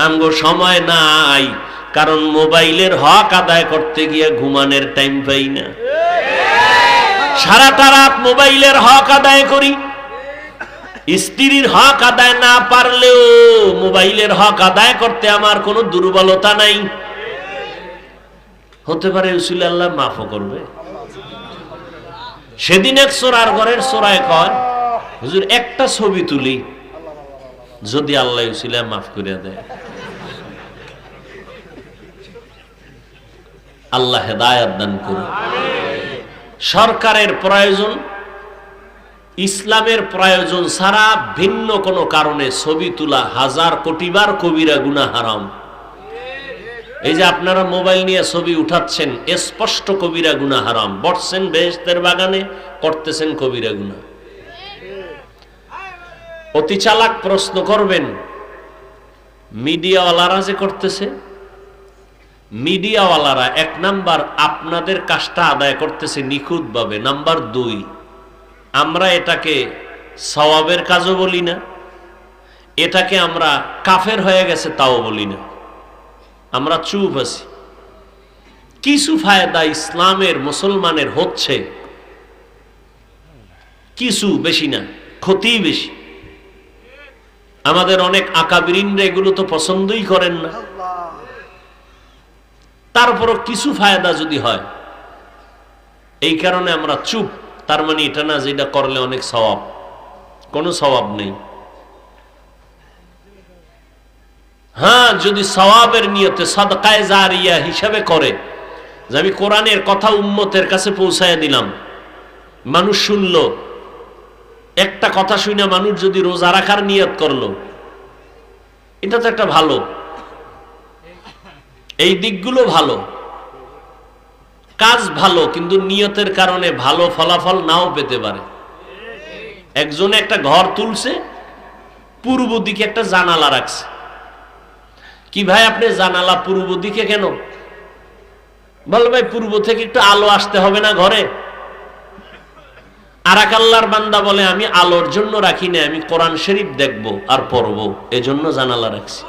আমগো সময় নাই, কারণ মোবাইলের হক আদায় করতে গিয়ে ঘুমানোর টাইম পাই না। সারাটা রাত মোবাইলের হক আদায় করি। স্ত্রীর হক আদায় না পারলেও মোবাইলের হক আদায় করতে আমার কোনো দুর্বলতা নাই। হতে পারে উসিলা আল্লাহ মাফও করবে। সেদিন এক চোরার ঘরের চোরায় কয়, হুজুর একটা ছবি তুলি, যদি আল্লাহ উসিলা মাফ করে দেয়। আল্লাহ হেদায়েত দান করুন। সরকারের প্রয়োজন, ইসলামের প্রয়োজন ছাড়া ভিন্ন কোনো কারণে ছবি তোলা 1000 কোটিবার কবিরা গুনাহ হারাম। এই যে আপনারা মোবাইল নিয়ে ছবি উঠাচ্ছেন, স্পষ্ট কবিরা গুনাহ হারাম। বসছেন বেহেশতের বাগানে, করতেছেন কবিরা গুনাহ। অতি চালাক প্রশ্ন করবেন, মিডিয়াওয়ালারা যে করতেছে, মিডিয়াওয়ালারা 1 নাম্বার আপনাদের কাজটা আদায় করতেছে নিখুঁত ভাবে। নাম্বার 2, আমরা এটাকে সওয়াবের কাজও বলি না, এটাকে আমরা কাফের হয়ে গেছে তাও বলি না, আমরা চুপ আছি। কিছু ফায়দা ইসলামের মুসলমানের হচ্ছে, কিছু, বেশি না, ক্ষতি বেশি। আমাদের অনেক আকাবিরিনরা এগুলো তো পছন্দই করেন না, তারপরও কিছু ফায়দা যদি হয়, এই কারণে আমরা চুপ। তার মানে এটা না যেটা করলে অনেক সওয়াব, কোনো সওয়াব নেই। হ্যাঁ, যদি সওয়াবের নিয়তে সাদকায়ে জারিয়া হিসাবে করে, যে আমি কোরআনের কথা উম্মতের কাছে পৌঁছায় দিলাম, মানুষ শুনলো, একটা কথা শুনে মানুষ যদি রোজা রাখার নিয়ত করলো, এটা তো একটা ভালো, এই দিকগুলো ভালো, কাজ ভালো, কিন্তু নিয়তের কারণে ভালো ফলাফল নাও পেতে পারে। একজনে একটা ঘর তুলছে, পূর্ব দিকে একটা জানালা রাখছে। কি ভাই আপনি জানালা পূর্ব দিকে কেন? বল ভাই পূর্ব থেকে একটু আলো আসতে হবে না ঘরে? আর এক আল্লাহর বান্দা বলে আমি আলোর জন্য রাখি না, আমি কোরআন শরীফ দেখবো আর পড়বো, এজন্য জানালা রাখছি।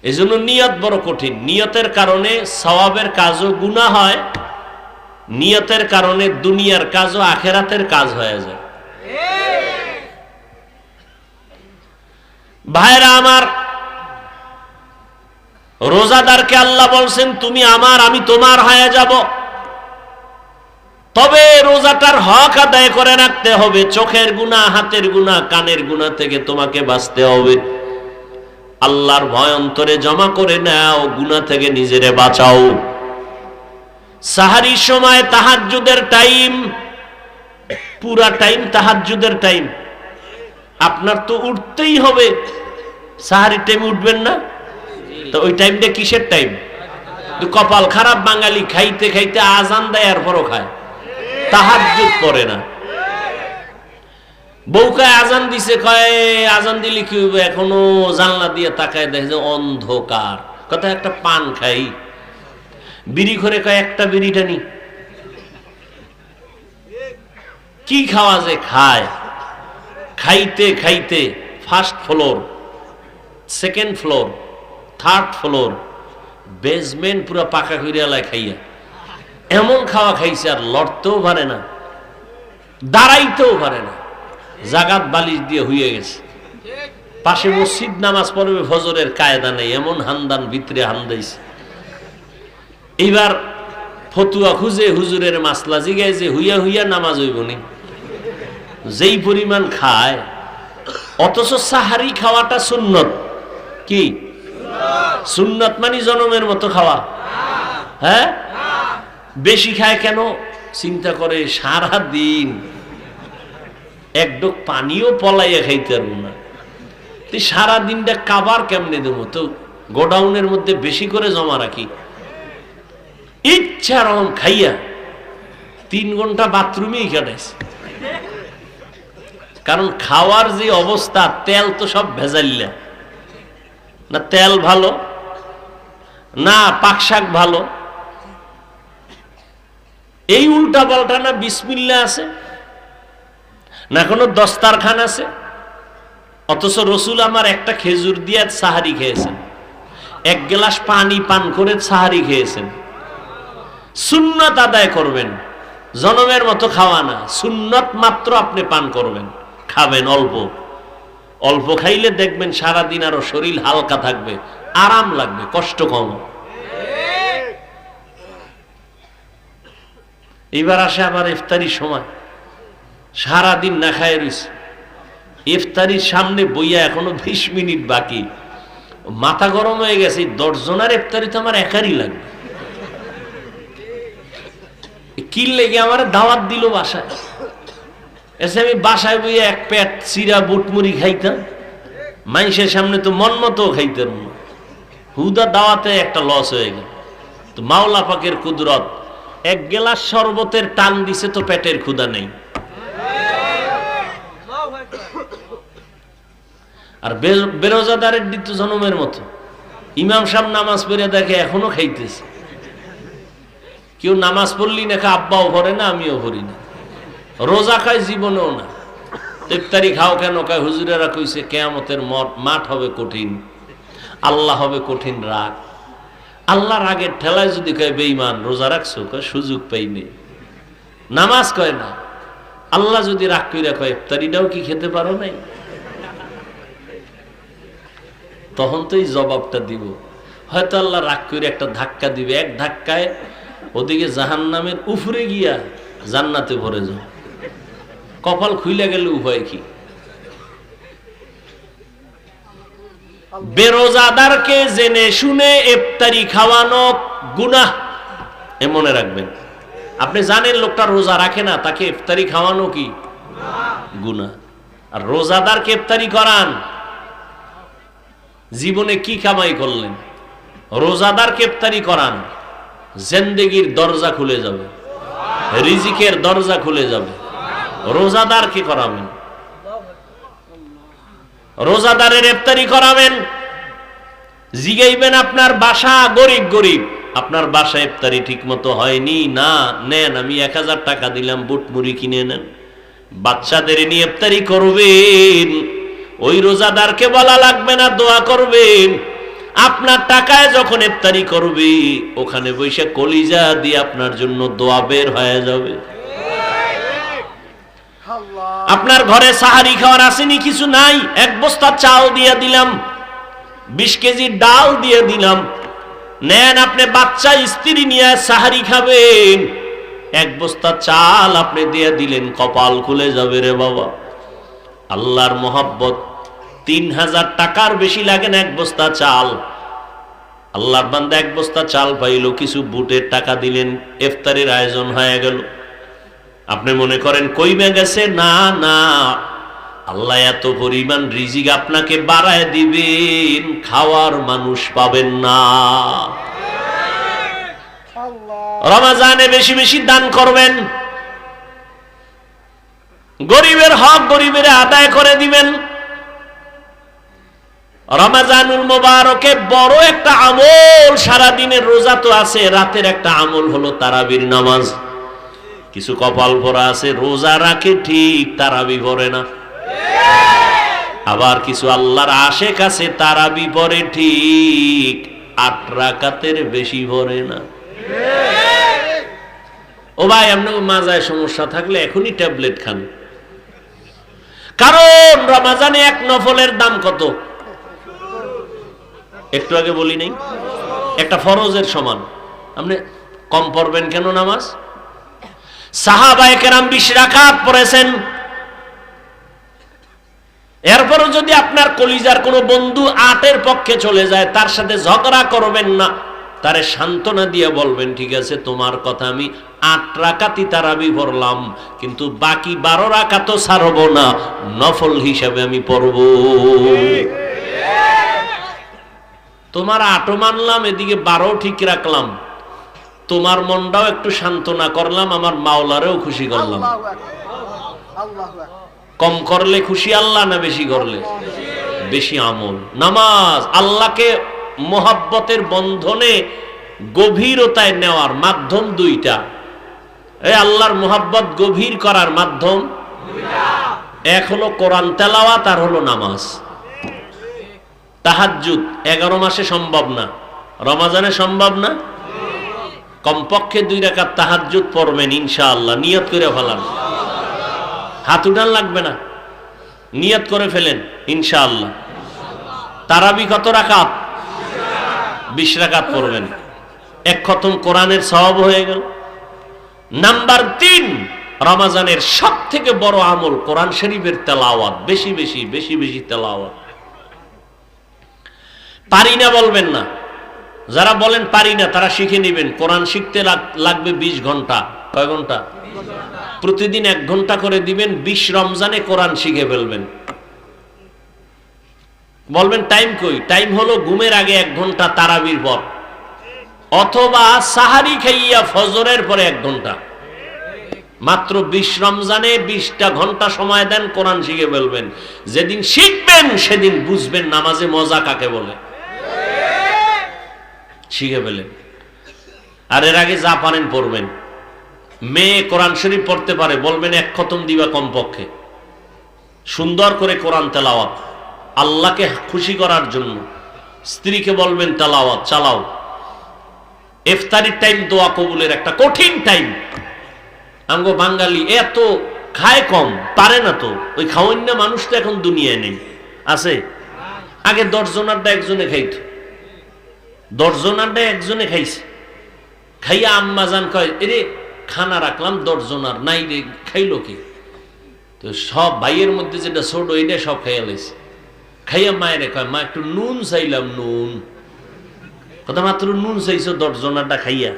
এজন্য নিয়ত বড় কঠিন। নিয়তের কারণে সওয়াবের কাজও গুনাহ হয়, নিয়তের কারণে দুনিয়ার কাজও আখেরাতের কাজ হয়ে যায়। ভাইরা আমার, রোজাদারকে আল্লাহ বলছেন তুমি আমার, আমি তোমার হয়ে যাব। তবে রোজাটার হক আদায় করে রাখতে হবে। চোখের গুনাহ, হাতের গুনাহ, কানের গুনাহ থেকে তোমাকে বাঁচতে হবে। আল্লাহর ভয় অন্তরে জমা করে নাও, গুনাহ থেকে নিজেরে বাঁচাও। সাহারির সময় তাহাজ্জুদের টাইম, পুরা টাইম তাহাজ্জুদের টাইম। আপনার তো উঠতেই হবে। সাহারির টাইম উঠবেন না তো ওই টাইমটা কিসের টাইম? কপাল খারাপ বাঙালি, খাইতে খাইতে আজান দেয় আর পরও খায়, তাহাজ্জুদ পড়ে না। বউকে আজান দিছে, কয় আজান দিলে কি হবে, এখনো জানলা দিয়ে তাকায় দেখে যে অন্ধকার। কথা একটা পান খাই, বিড়ি করে কয় একটা বিড়িটা নি। কি খাওয়া যে খায়, খাইতে খাইতে first floor, second floor, third floor, basement পুরো পাকা করিয়ালায় খাইয়া এমন খাওয়া খাইছে আর লড়তেও পারে না, দাঁড়াইতেও পারে না, জাগাত বালিশ দিয়ে হইয়া গেছে। পাশে মসজিদ নামাজ পড়বে, ফজরের কায়দা নেই, এমন হান্দান ভিতরে হান্দাইছে। এইবার ফতুয়া খুঁজে হুজুরের মাসলা জিগায় যে হুইয়া হুইয়া নামাজ হইব নি, যেই পরিমাণ খায়। অথচ সাহারি খাওয়াটা সুন্নত। কি সুন্নত? মানে জনমের মতো খাওয়া। হ্যাঁ, বেশি খায় কেন? চিন্তা করে সারা দিন এক ডোক পানিও পলাইয়া খাইতে পারবো না, সারা দিনটা কাবার কেমনে দেবো? তো গোডাউনের মধ্যে বেশি করে জমা রাখি, ইচ্ছা রকম খাইয়া 3 ঘন্টা বাথরুমেই কাটাইছে। কারণ খাওয়ার যে অবস্থা, তেল তো সব ভেজাইলা, না তেল ভালো, না পাক শাক ভালো, এই উল্টা পাল্টা, না বিসমিল্লাহ আছে, না কোনো দস্তারখান আছে। অথচ রসুল আমার একটা খেজুর দিয়ে সাহারি খেয়েছেন, 1 গ্লাস পানি পান করে সাহারি খেয়েছেন। সুন্নত আদায় করবেন, জনমের মতো খাওয়া না, সুন্নত মাত্র আপনি পান করবেন, খাবেন অল্প অল্প। খাইলে দেখবেন সারাদিন আরো শরীর হালকা থাকবে, আরাম লাগবে, কষ্ট কম। এবার আসে আবার ইফতারির সময়, সারাদিন না খায় রইছে, ইফতারির সামনে বইয়া এখনো 20 মিনিট বাকি, মাথা গরম হয়ে গেছে। 10 জনের ইফতারি তো আমার একারই লাগবে। কি লেগে আমার দাওয়াত দিল বাসায়, এসে আমি বাসায় বইয়া 1 পেট চিরা বুটমুড়ি খাইতাম, মানুষের সামনে তো মন মতো খাইতাম না। হুদা দাওয়াতে একটা লস হয়ে গেল। তো মাওলা পাকের কুদরত, 1 গ্লাস শরবতের টান দিছে তো পেটের ক্ষুধা নেই। আর বেরোজাদারের দিত জনমের মতো, ইমাম সাহেব নামাজ পড়ে দেখে এখনো খাইতেছে। কেউ নামাজ পড়লি না, আব্বাও ভরে না, আমিও ভরি না, রোজা খায় জীবনেও না। ইফতারি খাও কেন? কয় হুজুরেরা কইছে কিয়ামতের মাঠ হবে কঠিন, আল্লাহ হবে কঠিন রাগ। আল্লাহ রাগের ঠেলায় যদি কয় বেঈমান রোজা রাখছো, কয় সুযোগ পাইনি। নামাজ কয় না, আল্লাহ যদি রাগ কইরা কয় ইফতারিটাও কি খেতে পারো নাই, তখন তো এই জবাবটা দিব। হয়তো আল্লাহ রাগ করে একটা ধাক্কা দিবে, 1 ধাক্কায় ওদিকে জাহান্নামের উপরে গিয়া জান্নাতে ভরে যাও। কপাল খুইলা গেলে উপায় কি? বেরোজাদারকে জেনে শুনে ইফতারি খাওয়ানো গুনাহ, এ মনে রাখবেন। আপনি জানেন লোকটা রোজা রাখে না, তাকে ইফতারি খাওয়ানো কি গুনাহ। আর রোজাদারকে ইফতারি করান, জীবনে কি কামাই করলেন? রোজাদারকে ইফতারি করান, জিন্দেগির দরজা খুলে যাবে, রিজিকের দরজা খুলে যাবে। রোজাদারকে করাবেন, রোজাদারের ইফতারি করাবেন। জিগাইবেন আপনার বাসা গরিব গরিব, আপনার বাসা ইফতারি ঠিক মতো হয়নি, না নেন আমি 1000 টাকা দিলাম, বুট মুড়ি কিনে নেন, বাচ্চাদের নিয়ে ইফতারি করবেন। ওই রোজাদারকে বলা লাগবে না, দোয়া করবেন। আপনার টাকায় যখন ইফতারি করবে, ওখানে বসে কলিজা দিয়ে আপনার জন্য দোয়া বের হয়ে যাবে। আপনার ঘরে সাহারি খাওয়ার আসেনি, কিছু নাই, 1 বস্তা চাল দিয়ে দিলাম, 20 কেজি ডাল দিয়ে দিলাম, নেন, আপনি বাচ্চা স্ত্রী নিয়ে সাহারি খাবেন, এক বস্তা চাল আপনি দিয়ে দিলেন, কপাল খুলে যাবে রে বাবা। আল্লাহর মোহাব্বত 3000 টাকার বেশি লাগে না এক বস্তা চাল। আল্লাহর বান্দা এক বস্তা চাল পাইল, কিছু বুটের টাকা দিলেন, ইফতারের আয়োজন হয়ে গেল। আপনি মনে করেন কইমে গেছে? না না, আল্লাহ এত পরিমাণ রিজিক আপনাকে বাড়ায় দিবেন, খাওয়ার মানুষ পাবেন না। রমজানে বেশি বেশি দান করবেন, গরিবের হক গরিবের আদায় করে দিবেন। রমজানুল মুবারকে বড় একটা আমল, সারা দিনের রোজা তো আছে, রাতের একটা আমল হলো তারাবির নামাজ। কিছু কপাল ভরা আছে, রোজা রাখে ঠিক, তারাবি পড়ে না। আবার কিছু আল্লাহর আশেক আছে, তারাবি পড়ে ঠিক, 8 রাকাতের বেশি পড়ে না। ও ভাই, আপনার মাজায় সমস্যা থাকলে এখনই ট্যাবলেট খান, কারণ রমজানে এক নফলের দাম কত? একটু আগে বলি নাই, একটা ফরজের সমান। আপনি কম পড়বেন কেন নামাজ? সাহাবায়ে কেরাম 20 রাকাত পড়েছেন। এরপরও যদি আপনার কলিজার কোনো বন্ধু 8-এর পক্ষে চলে যায়, তার সাথে ঝগড়া করবেন না, তারে সান্ত্বনা দিয়ে বলবেন, ঠিক আছে তোমার কথা, আমি 8 রাকাতই তারাবি পড়লাম, কিন্তু বাকি 12 রাকাতও ছাড়ব না, নফল হিসাবে আমি পড়ব। তোমার 8ও মানলাম, এদিকে 12ও ঠিক রাখলাম, তোমার মনটাও একটু সান্ত্বনা করলাম, আমার মাওলারেও খুশি করলাম। কম করলে খুশি আল্লাহ না বেশি করলে? বেশি আমল। নামাজ আল্লাহকে মোহাব্বতের বন্ধনে গভীরতায় নেওয়ার মাধ্যম 2টা। এই আল্লাহর মোহাব্বত গভীর করার মাধ্যম 1 হলো কোরআন তেলাওয়াত, আর হলো নামাজ। তাহাজ্জুদ 11 মাসে সম্ভব না, রমজানে সম্ভব না। কমপক্ষে 2 রাকাত তাহাজ্জুদ পড়বেন ইনশাআল্লাহ, নিয়ত করে ফেলান। হাত উঠান লাগবে না, নিয়ত করে ফেলেন ইনশাআল্লাহ। তারাবি কত রাকাত? 20 রাকাত পড়বেন, 1 খতম কোরআনের সওয়াব হয়ে গেল। নাম্বার 3, রমজানের সবথেকে বড় আমল কোরআন শরীফের তেলাওয়াত, বেশি বেশি তেলাওয়াত। পারি না বলবেন না, যারা বলেন পারি না তারা শিখে নেবেন। কোরআন শিখতে লাগবে 20 ঘন্টা। কয় ঘন্টা? প্রতিদিন 1 ঘন্টা করে দিবেন, 20 রমজানে কোরআন শিখে ফেলবেন। বলবেন টাইম কই? টাইম হলো ঘুমের আগে 1 ঘন্টা তারাবির পর, অথবা সাহারি খাইয়া ফজরের পরে 1 ঘন্টা। মাত্র 20 রমজানে 20টা ঘন্টা সময় দেন, কোরআন শিখে ফেলবেন। যেদিন শিখবেন সেদিন বুঝবেন নামাজে মজা কাকে বলে। শিখে ফেলেন, আর এর আগে যা পারেন পড়বেন। মেয়ে কোরআন শরীফ পড়তে পারে, বলবেন 1 খতম দিবা কমপক্ষে। সুন্দর করে কোরআন তেলাওয়াত, আল্লাহকে খুশি করার জন্য। স্ত্রীকে বলবেন তেলাওয়াত চালাও। ইফতারির টাইম দোয়া কবুলের একটা কঠিন টাইম। আমগো বাঙালি এত খায় কম, পারে না তো। ওই খাওয়ান্য মানুষ তো এখন দুনিয়ায় নেই, আছে? আগে 10 জনারটা একজনে খাইতো, 10 জনারটা একজনে খাইছে। খাইয়া আম্মা জান কয়, এরে খানা রাখলাম 10 জনার, নাই রে খাইলো কি? তো সব ভাইয়ের মধ্যে যেটা ছোট ওইটা সব খাইয়া লাইছে। খাইয়া মায়েরে কয়, মা একটু নুন চাইলাম, নুন। কথা মাত্র নুন চাইছো 10 জনারটা খাইয়া,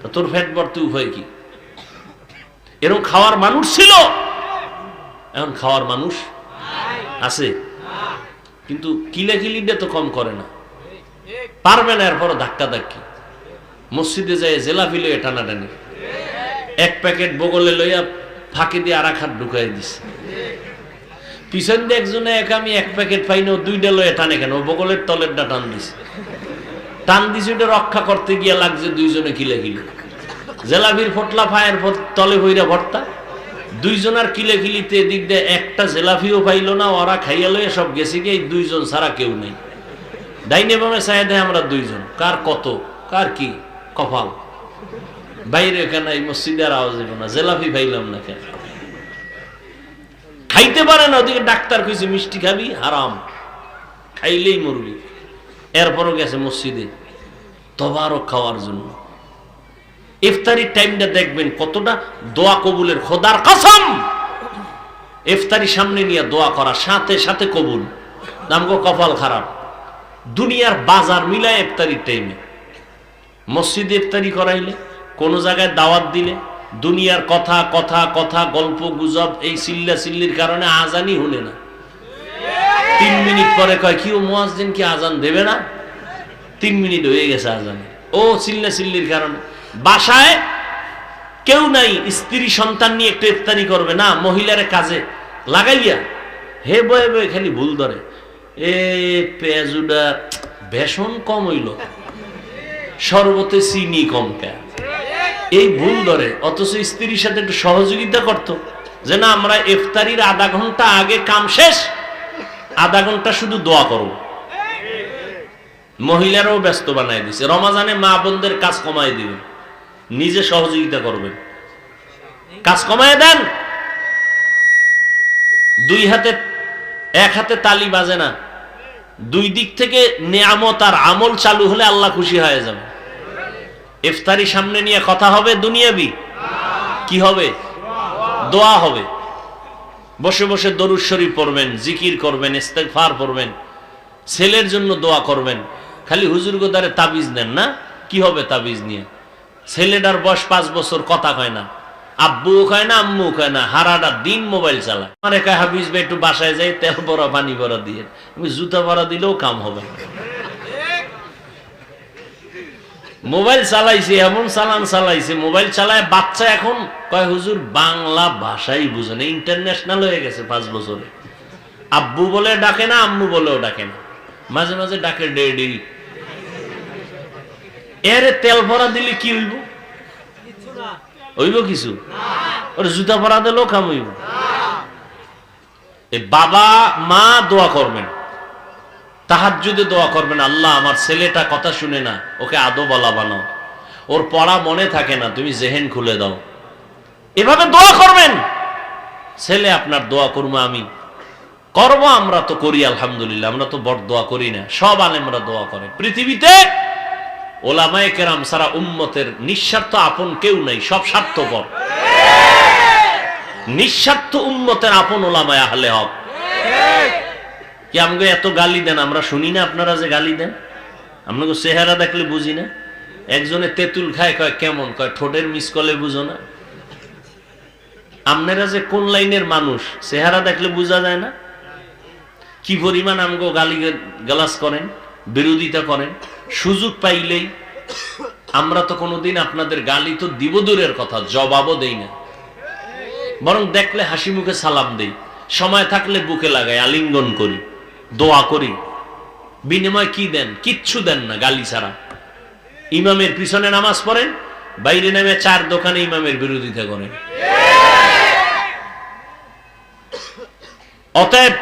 তো তোর ফ্যাট ভর্তি উপায় কি? এরকম খাওয়ার মানুষ ছিল, এখন খাওয়ার মানুষ আছে, কিন্তু কিলাকিলিটা তো কম করে না, পারবে না। এরপর ধাক্কা ধাক্কি, মসজিদে যায় জেলাপি লইয়া টানাটানি, 1 প্যাকেট বগলে লইয়া ফাঁকি দিয়ে আর 1 হাত ঢুকাই দিছে। পিছন দিয়ে একজনে আমি 1 প্যাকেট পাই না, 2টা লইয়া টানে কেন? বগলের তলেরটা টান দিছে, টান দিছে, ওটা রক্ষা করতে গিয়ে লাগছে 2 জনে কিলাকিলি। জেলাপির ফটলা ফায়ের তলে হইরা ভর্তা, 2 জনের কিলাকিলিতে এদিক দিয়ে একটা জেলাপিও পাইল না। ওরা খাইয়া লইয়া সব গেছে গিয়ে 2 জন ছাড়া কেউ নেই। ডাইনে বামে চাই দেয় আমরা 2 জন, কার কত কার কি কপাল। বাইরে কেন এই মসজিদে আর আওয়াজ হইল না, জেলাপি পাইলাম না কেন? খাইতে পারে না। ওদিকে ডাক্তার কইছে মিষ্টি খাবি হারাম, খাইলেই মরবি। এরপরও গেছে মসজিদে, তবারক খাওয়ার জন্য। ইফতারির টাইমটা দেখবেন কতটা দোয়া কবুলের, খোদার কসম ইফতারি সামনে নিয়ে দোয়া করা সাথে সাথে কবুল। নামগো কপাল খারাপ, দুনিয়ার বাজার মিলায় ইফতারির টাইমে, মসজিদে ইফতারি করাইলে, কোন জায়গায় দাওয়াত দিলে, দুনিয়ার কথা কথা কথা গল্প গুজব, এই চিল্লা চিল্লির কারণে আজানই হলে না। 3 মিনিট পরে কয় কি ও মুয়াজ্জিন কি আজান দেবে না? 3 মিনিট হয়ে গেছে আজানে। ও চিল্লা চিল্লির কারণে। বাসায় কেউ নাই, স্ত্রী সন্তান নিয়ে একটু ইফতারি করবে না, মহিলারে কাজে লাগাইয়া হে বয়ে বয়ে খালি ভুল ধরে, এ পেঁয়াজুডা বেসন কম হইল, শরবতে চিনি কম কে, এই ভুল ধরে। অথচ স্ত্রীর সাথে একটু সহযোগিতা করতো যে না আমরা ইফতারির আধা ঘন্টা আগে কাম শেষ, আধা ঘন্টা শুধু দোয়া করব। মহিলারাও ব্যস্ত বানাই দিছে। রমাজানে মা বোনদের কাজ কমাই দিবেন, নিজে সহযোগিতা করবেন, কাজ কমায় দেন। এক হাতে তালি বাজে না, দুই দিক থেকে নিয়ামত আর আমল চালু হলে আল্লাহ খুশি হয়ে যাবে। ইফতারি সামনে নিয়ে কথা হবে দুনিয়াবি, কি হবে? দোয়া হবে। বসে বসে দরুদ শরীফ পড়বেন, জিকির করবেন, ইস্তেগফার পড়বেন, ছেলের জন্য দোয়া করবেন। খালি হুজুর গোদারে তাবিজ নেন না, কি হবে তাবিজ নিয়ে? ছেলেটার বয়স 5 বছর, কথা কয় না, আব্বুও কয় না, আম্মু কয় না, হারাটা দিন মোবাইল চালায়। আমার একা হাফিজ ভাই একটু বাসায় যাই, তেল ভরা পানি ভরা দিয়ে, আমি জুতা ভরা দিলেও কাম হবে না। মোবাইল চালাইছে, এমন চালান চালাইছে, মোবাইল চালায় বাচ্চা এখন কয় হুজুর বাংলা ভাষাই বুঝে না, ইন্টারন্যাশনাল হয়ে গেছে 5 বছরে। আব্বু বলে ডাকে না, আম্মু বলেও ডাকে না, মাঝে মাঝে ডাকে ডেডি। এর তেল ভরা দিলে কি হইব? হইব কিছু? ওর জুতা ভরা দিলেও কাম হইব। বাবা মা দোয়া করবেন, তাহাজ্জুদে দোয়া করবেন, আল্লাহ আমার ছেলেটা কথা শুনে না, ওকে আদো বলা বানাও, ওর পড়া মনে থাকে না, তুমি জেহেন খুলে দাও। এভাবে দোয়া করবেন। ছেলে আপনার দোয়া করবো আমি, করবো, আমরা তো করি আলহামদুলিল্লাহ, আমরা তো বড় দোয়া করি না, সব আলেমরা দোয়া করে। পৃথিবীতে ওলামায়ে কেরাম সারা উম্মতের নিঃস্বার্থ আপন কেউ নাই, সব স্বার্থপর। নিঃস্বার্থ উম্মতের আপন ওলামায়ে আহলে হক। কি আমাকে এত গালি দেন, আমরা শুনি না আপনারা যে গালি দেন? আপনাকে চেহারা দেখলে বুঝি না? একজনে তেঁতুল খায়, কয় কেমন, কয় ঠোঁটের মিসকলে বুঝো না? আপনারা যে কোন লাইনের মানুষ চেহারা দেখলে বোঝা যায় না? কি পরিমাণ আমগো গালি গালাজ করেন, বিরোধিতা করেন, সুযোগ পাইলেই। আমরা তো কোনোদিন আপনাদের গালি তো দিব দূরের কথা, জবাবও দেই না, বরং দেখলে হাসি মুখে সালাম দেই, সময় থাকলে বুকে লাগাই, আলিঙ্গন করি, দোয়া করি। বিনিময় কি দেন? কিচ্ছু দেন না, গালি ছাড়া। ইমামের পিছনে নামাজ পড়েন, বাইরে নেমে 4 দোকানে ইমামের বিরোধিতা করেন। অতএব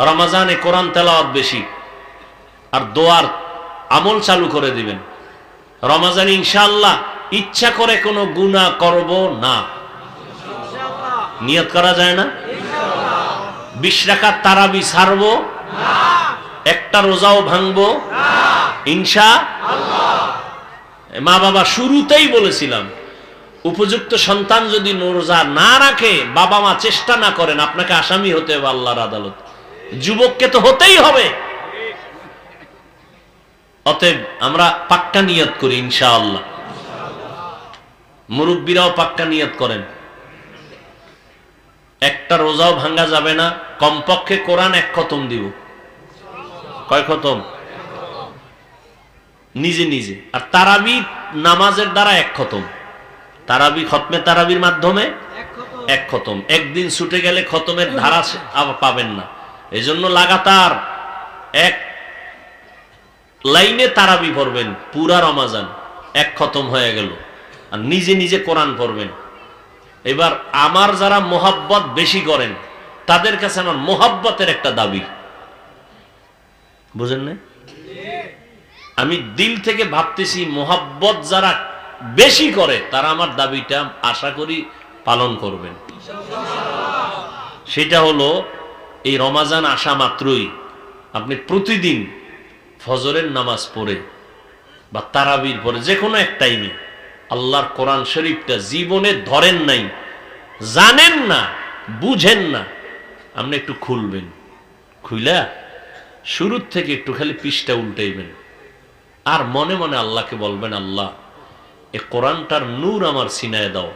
রমজানে কোরআন তেলাওয়াত বেশি আর দোয়ার আমল চালু করে দিবেন। রমজানে ইনশাআল্লাহ ইচ্ছা করে কোনো গুনাহ করব না, নিয়ত করা যায় না? 20 রাকাত তারাবি ছাড়বো না, একটা রোজাও ভাঙবো না ইনশাআল্লাহ। মা বাবা শুরুতেই বলেছিলাম, উপযুক্ত সন্তান যদি রোজা না রাখে, বাবা মা চেষ্টা না করেন, আপনাকে আসামি হতে হবে আল্লাহর আদালত। যুবককে তো হতেই হবে। অতএব আমরা পাক্কা নিয়ত করি ইনশাআল্লাহ। মুরব্বীরাও পাক্কা নিয়ত করেন, একটা রোজাও ভাঙ্গা যাবে না, কমপক্ষে কোরআন 1 খতম দিব। কয় খতম? নিজে নিজে। আর তারাবি নামাজের দ্বারা 1 খতম। তারাবি খতমে তারাবির মাধ্যমে 1 খতম। একদিন ছুটে গেলে খতমের ধারা আবার পাবেন না। এজন্য লাগাতার 1 লাইনে তারাবি পড়বেন, পুরা রমাজান 1 খতম হয়ে গেল। আর নিজে নিজে কোরআন পড়বেন। এবার আমার যারা মোহাব্বত বেশি করেন, তাদের কাছে আমার মোহাব্বতের একটা দাবি, বুঝেন না? আমি দিল থেকে ভাবতেছি, মোহাব্বত যারা বেশি করে তারা আমার দাবিটা আশা করি পালন করবেন। সেটা হলো, এই রমাজান আসা মাত্রই আপনি প্রতিদিন ফজরের নামাজ পড়ে বা তারাবির পরে যে কোনো এক টাইমে আল্লাহর কোরআন শরীফটা জীবনে ধরেন নাই, জানেন না, বুঝেন না, আপনি একটু খুলবেন, খুইলা শুরুর থেকে একটু খালি পৃষ্ঠা উল্টাইবেন, আর মনে মনে আল্লাহকে বলবেন, আল্লাহ এ কোরআনটার নূর আমার সিনায় দাও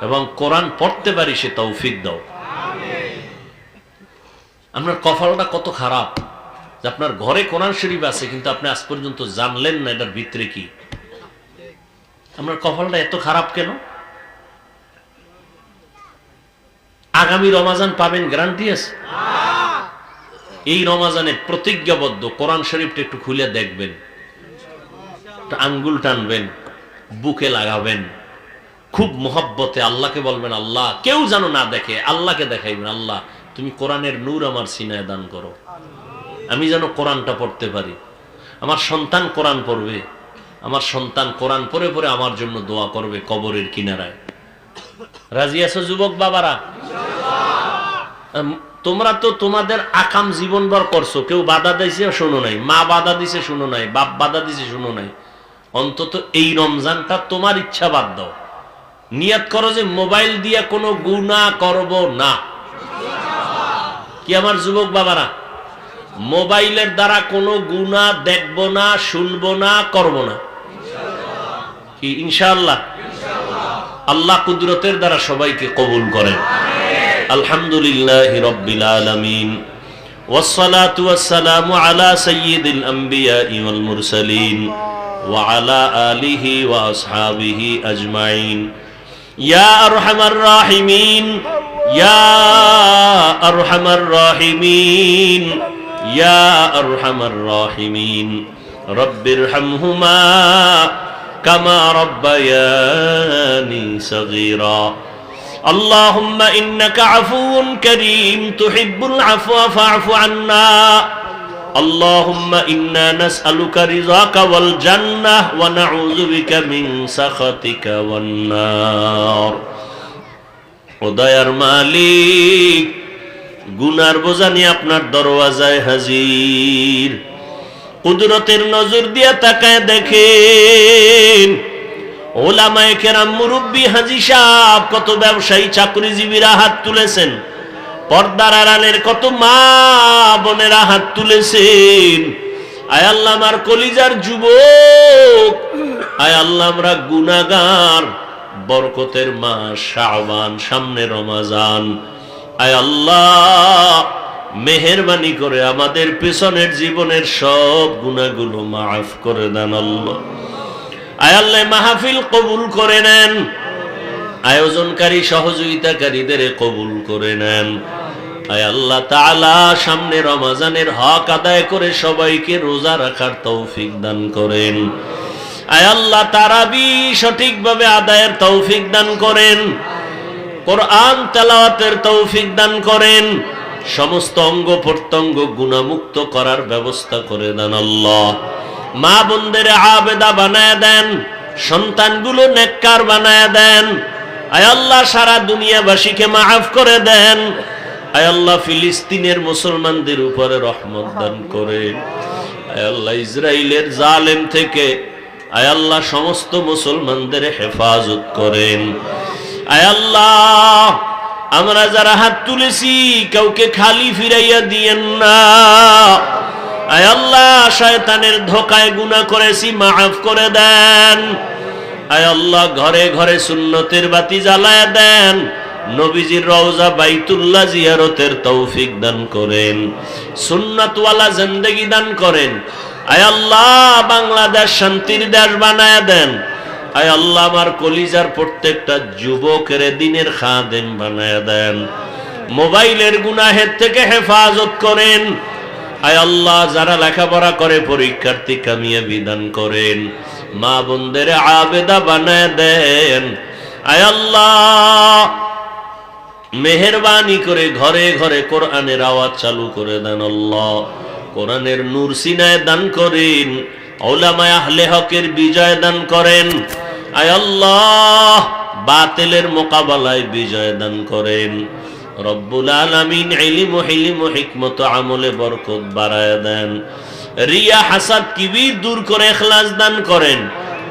এবং কোরআন পড়তে পারি সে তৌফিক দাও। আপনার কপালটা কত খারাপ যে আপনার ঘরে কোরআন শরীফ আছে কিন্তু আপনি আজ পর্যন্ত জানলেন না এটার ভিতরে কি। আপনার কপালটা এত খারাপ কেন? আগামী রমাজান পাবেন গ্যারান্টি আছে? এই রমাজানে প্রতিজ্ঞাবদ্ধ কোরআন শরীফটা একটু খুলে দেখবেন, আঙ্গুল টানবেন, বুকে লাগাবেন, খুব মোহাব্বতে আল্লাহকে বলবেন, আল্লাহ কেউ যেন না দেখে, আল্লাহকে দেখাইবেন, আল্লাহ তুমি কোরআনের নূর আমার সিনায় দান করো, আমি যেন কোরআনটা পড়তে পারি, আমার সন্তান কোরআন পড়বে, আমার সন্তান কোরআন পড়ে পড়ে আমার জন্য দোয়া করবে কবরের কিনারায়। রাজি আছো যুবক বাবারা? তোমরা তো তোমাদের আকাম জীবনভর করছো, কেউ বাধা দিয়েছে শোনো নাই, মা বাধা দিছে শোনো নাই, বাপ বাধা দিছে শোনো নাই, অন্তত এই রমজানটা তোমার ইচ্ছা বাদ দাও, নিয়ত করো যে মোবাইল দিয়ে কোনো গুনাহ করব না। কি আমার যুবক বাবারা? মোবাইলের দ্বারা কোনো গুনাহ দেখব না, শুনবো না, করব না। কি ইনশাআল্লাহ? আল্লাহ কুদরতের দ্বারা সবাইকে কবুল করেন। আলহামদুলিল্লাহি রাব্বিল আলামিন ওয়াসসালাতু ওয়াসসালামু আলা সাইয়্যিদিল আমবিয়াই ওয়াল মুরসালিন ওয়া আলা আলিহি ওয়া আসহাবিহি আজমাইন। ইয়া আরহামার রাহিমিন, ইয়া আরহামার রাহিমিন, ইয়া আরহামার রাহিমিন, রব্বিরহামহুমা কামা রাব্বায়ানি সগীরা। اللهم إنك عفو كريم تحب العفو فاعف عنا. اللهم إنا نسألك رضاك والجنة ونعوذ بك من سخطك والنار. ওদায়ার মালিক, গুনার বোঝা নিয়ে আপনার দরওয়াজায় হাজির, কুদরতের নজর দিয়ে তাকায় দেখেন ওলামায়ে কেরাম, মুরব্বী, হাজী সাহেব, কত ব্যবসায়ী, চাকরিজীবীরা হাত তুলেছেন, পর্দার আড়ালের কত মা বোনেরা হাত তুলেছেন। আয় আল্লাহ আমার কলিজার যুবক, আয় আল্লাহ আমরা গুনাহগার, বরকতের মাস শাবান, সামনে রমজান, আয় আল্লাহ মেহেরবানি করে আমাদের পেছনের জীবনের সব গুনাহগুলো মাফ করে দেন আল্লাহ। আয় আল্লাহ মাহফিল কবুল করে নেন, আয়োজনকারী সহযোগিতাকারীদের কবুল করে নেন। আয় আল্লাহ তাআলা সামনে রমজানের হক আদায় করে সবাইকে রোজা রাখার তৌফিক দান করেন। আয় আল্লাহ তারাবি সঠিকভাবে আদায়ের তৌফিক দান করেন, কোরআন তেলাওয়াতের তৌফিক দান করেন, সমস্ত অঙ্গ প্রত্যঙ্গ গুনাহমুক্ত করার ব্যবস্থা করে দেন আল্লাহ। মা বোনদের আবেদা বানায় দেন, সন্তানগুলো নেককার বানায় দেন। আয় আল্লাহ সারা দুনিয়াবাসীকে মাফ করে দেন। আয় আল্লাহ ফিলিস্তিনের মুসলমানদের উপরে রহমত দান করেন। আয় আল্লাহ ইসরাইলের জালেম থেকে আয় আল্লাহ সমস্ত মুসলমানদের হেফাজত করেন। আয় আল্লাহ আমরা যারা হাত তুলেছি কাউকে খালি ফিরাইয়া দিয়েন না। আয় আল্লাহ শয়তানের ধোকায় গুনাহ করেছি, মাফ করে দেন। আয় আল্লাহ ঘরে ঘরে সুন্নতের বাতি জ্বালায় দেন, নবীজির রওজা বাইতুল্লাহ জিয়ারতের তৌফিক দান করেন, সুন্নাতওয়ালা জিন্দেগি দান করেন। আয় আল্লাহ বাংলাদেশ শান্তির দেশ বানায় দেন। আয় আল্লাহ আমার কলিজার প্রত্যেকটা যুবকের দিনের খাদেম বানায় দেন, মোবাইলের গুনাহের থেকে হেফাজত করেন। আয় আল্লাহ যারা লেখাপড়া করে পরীক্ষার্থী কামিয়াবি দান করেন, মা বোনদের আবেদা বানায় দেন। আয় আল্লাহ মেহেরবানি করে ঘরে ঘরে কোরআনের আওয়াজ চালু করে দেন আল্লাহ। কোরআনের নূর সিনায় দান করেন, উলামায়ে আহলে হকের বিজয় দান করেন। আয় আল্লাহ বাতিলের মোকাবেলায় বিজয় দান করেন। রব্বুল আলামিন ইলম ও হিকমত আমলে বরকত বাড়ায় দেন। রিয়া হাসাদ কিবির দূর করে ইখলাস দান করেন,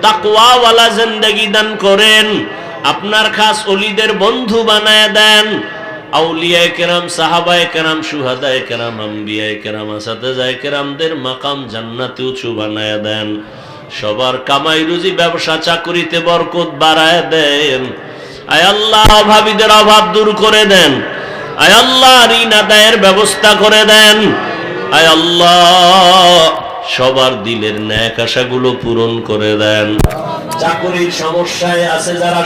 তাকওয়া ওয়ালা জিন্দেগি দান করেন, আপনার খাস ওলিদের বন্ধু বানায় দেন, আউলিয়ায়ে কেরাম, সাহাবায়ে কেরাম, শুহাদায়ে কেরাম, আম্বিয়ায়ে কেরাম, আসাতেজায়ে কেরামদের মাকাম জান্নাতে উঁচু বানায় দেন, সবার কামাই রুজি ব্যবসা চাকরিতে বরকত বাড়ায় দেন। আয় আল্লাহ অভাবীদের অভাব দূর করে দেন, আয় আল্লাহ ঋণ আদায়ের ব্যবস্থা করে দেন, আয় আল্লাহ সবার দিলের ন্যাক আশাগুলো পূরণ করে দেন। চাকরির সমস্যায় আছে যারা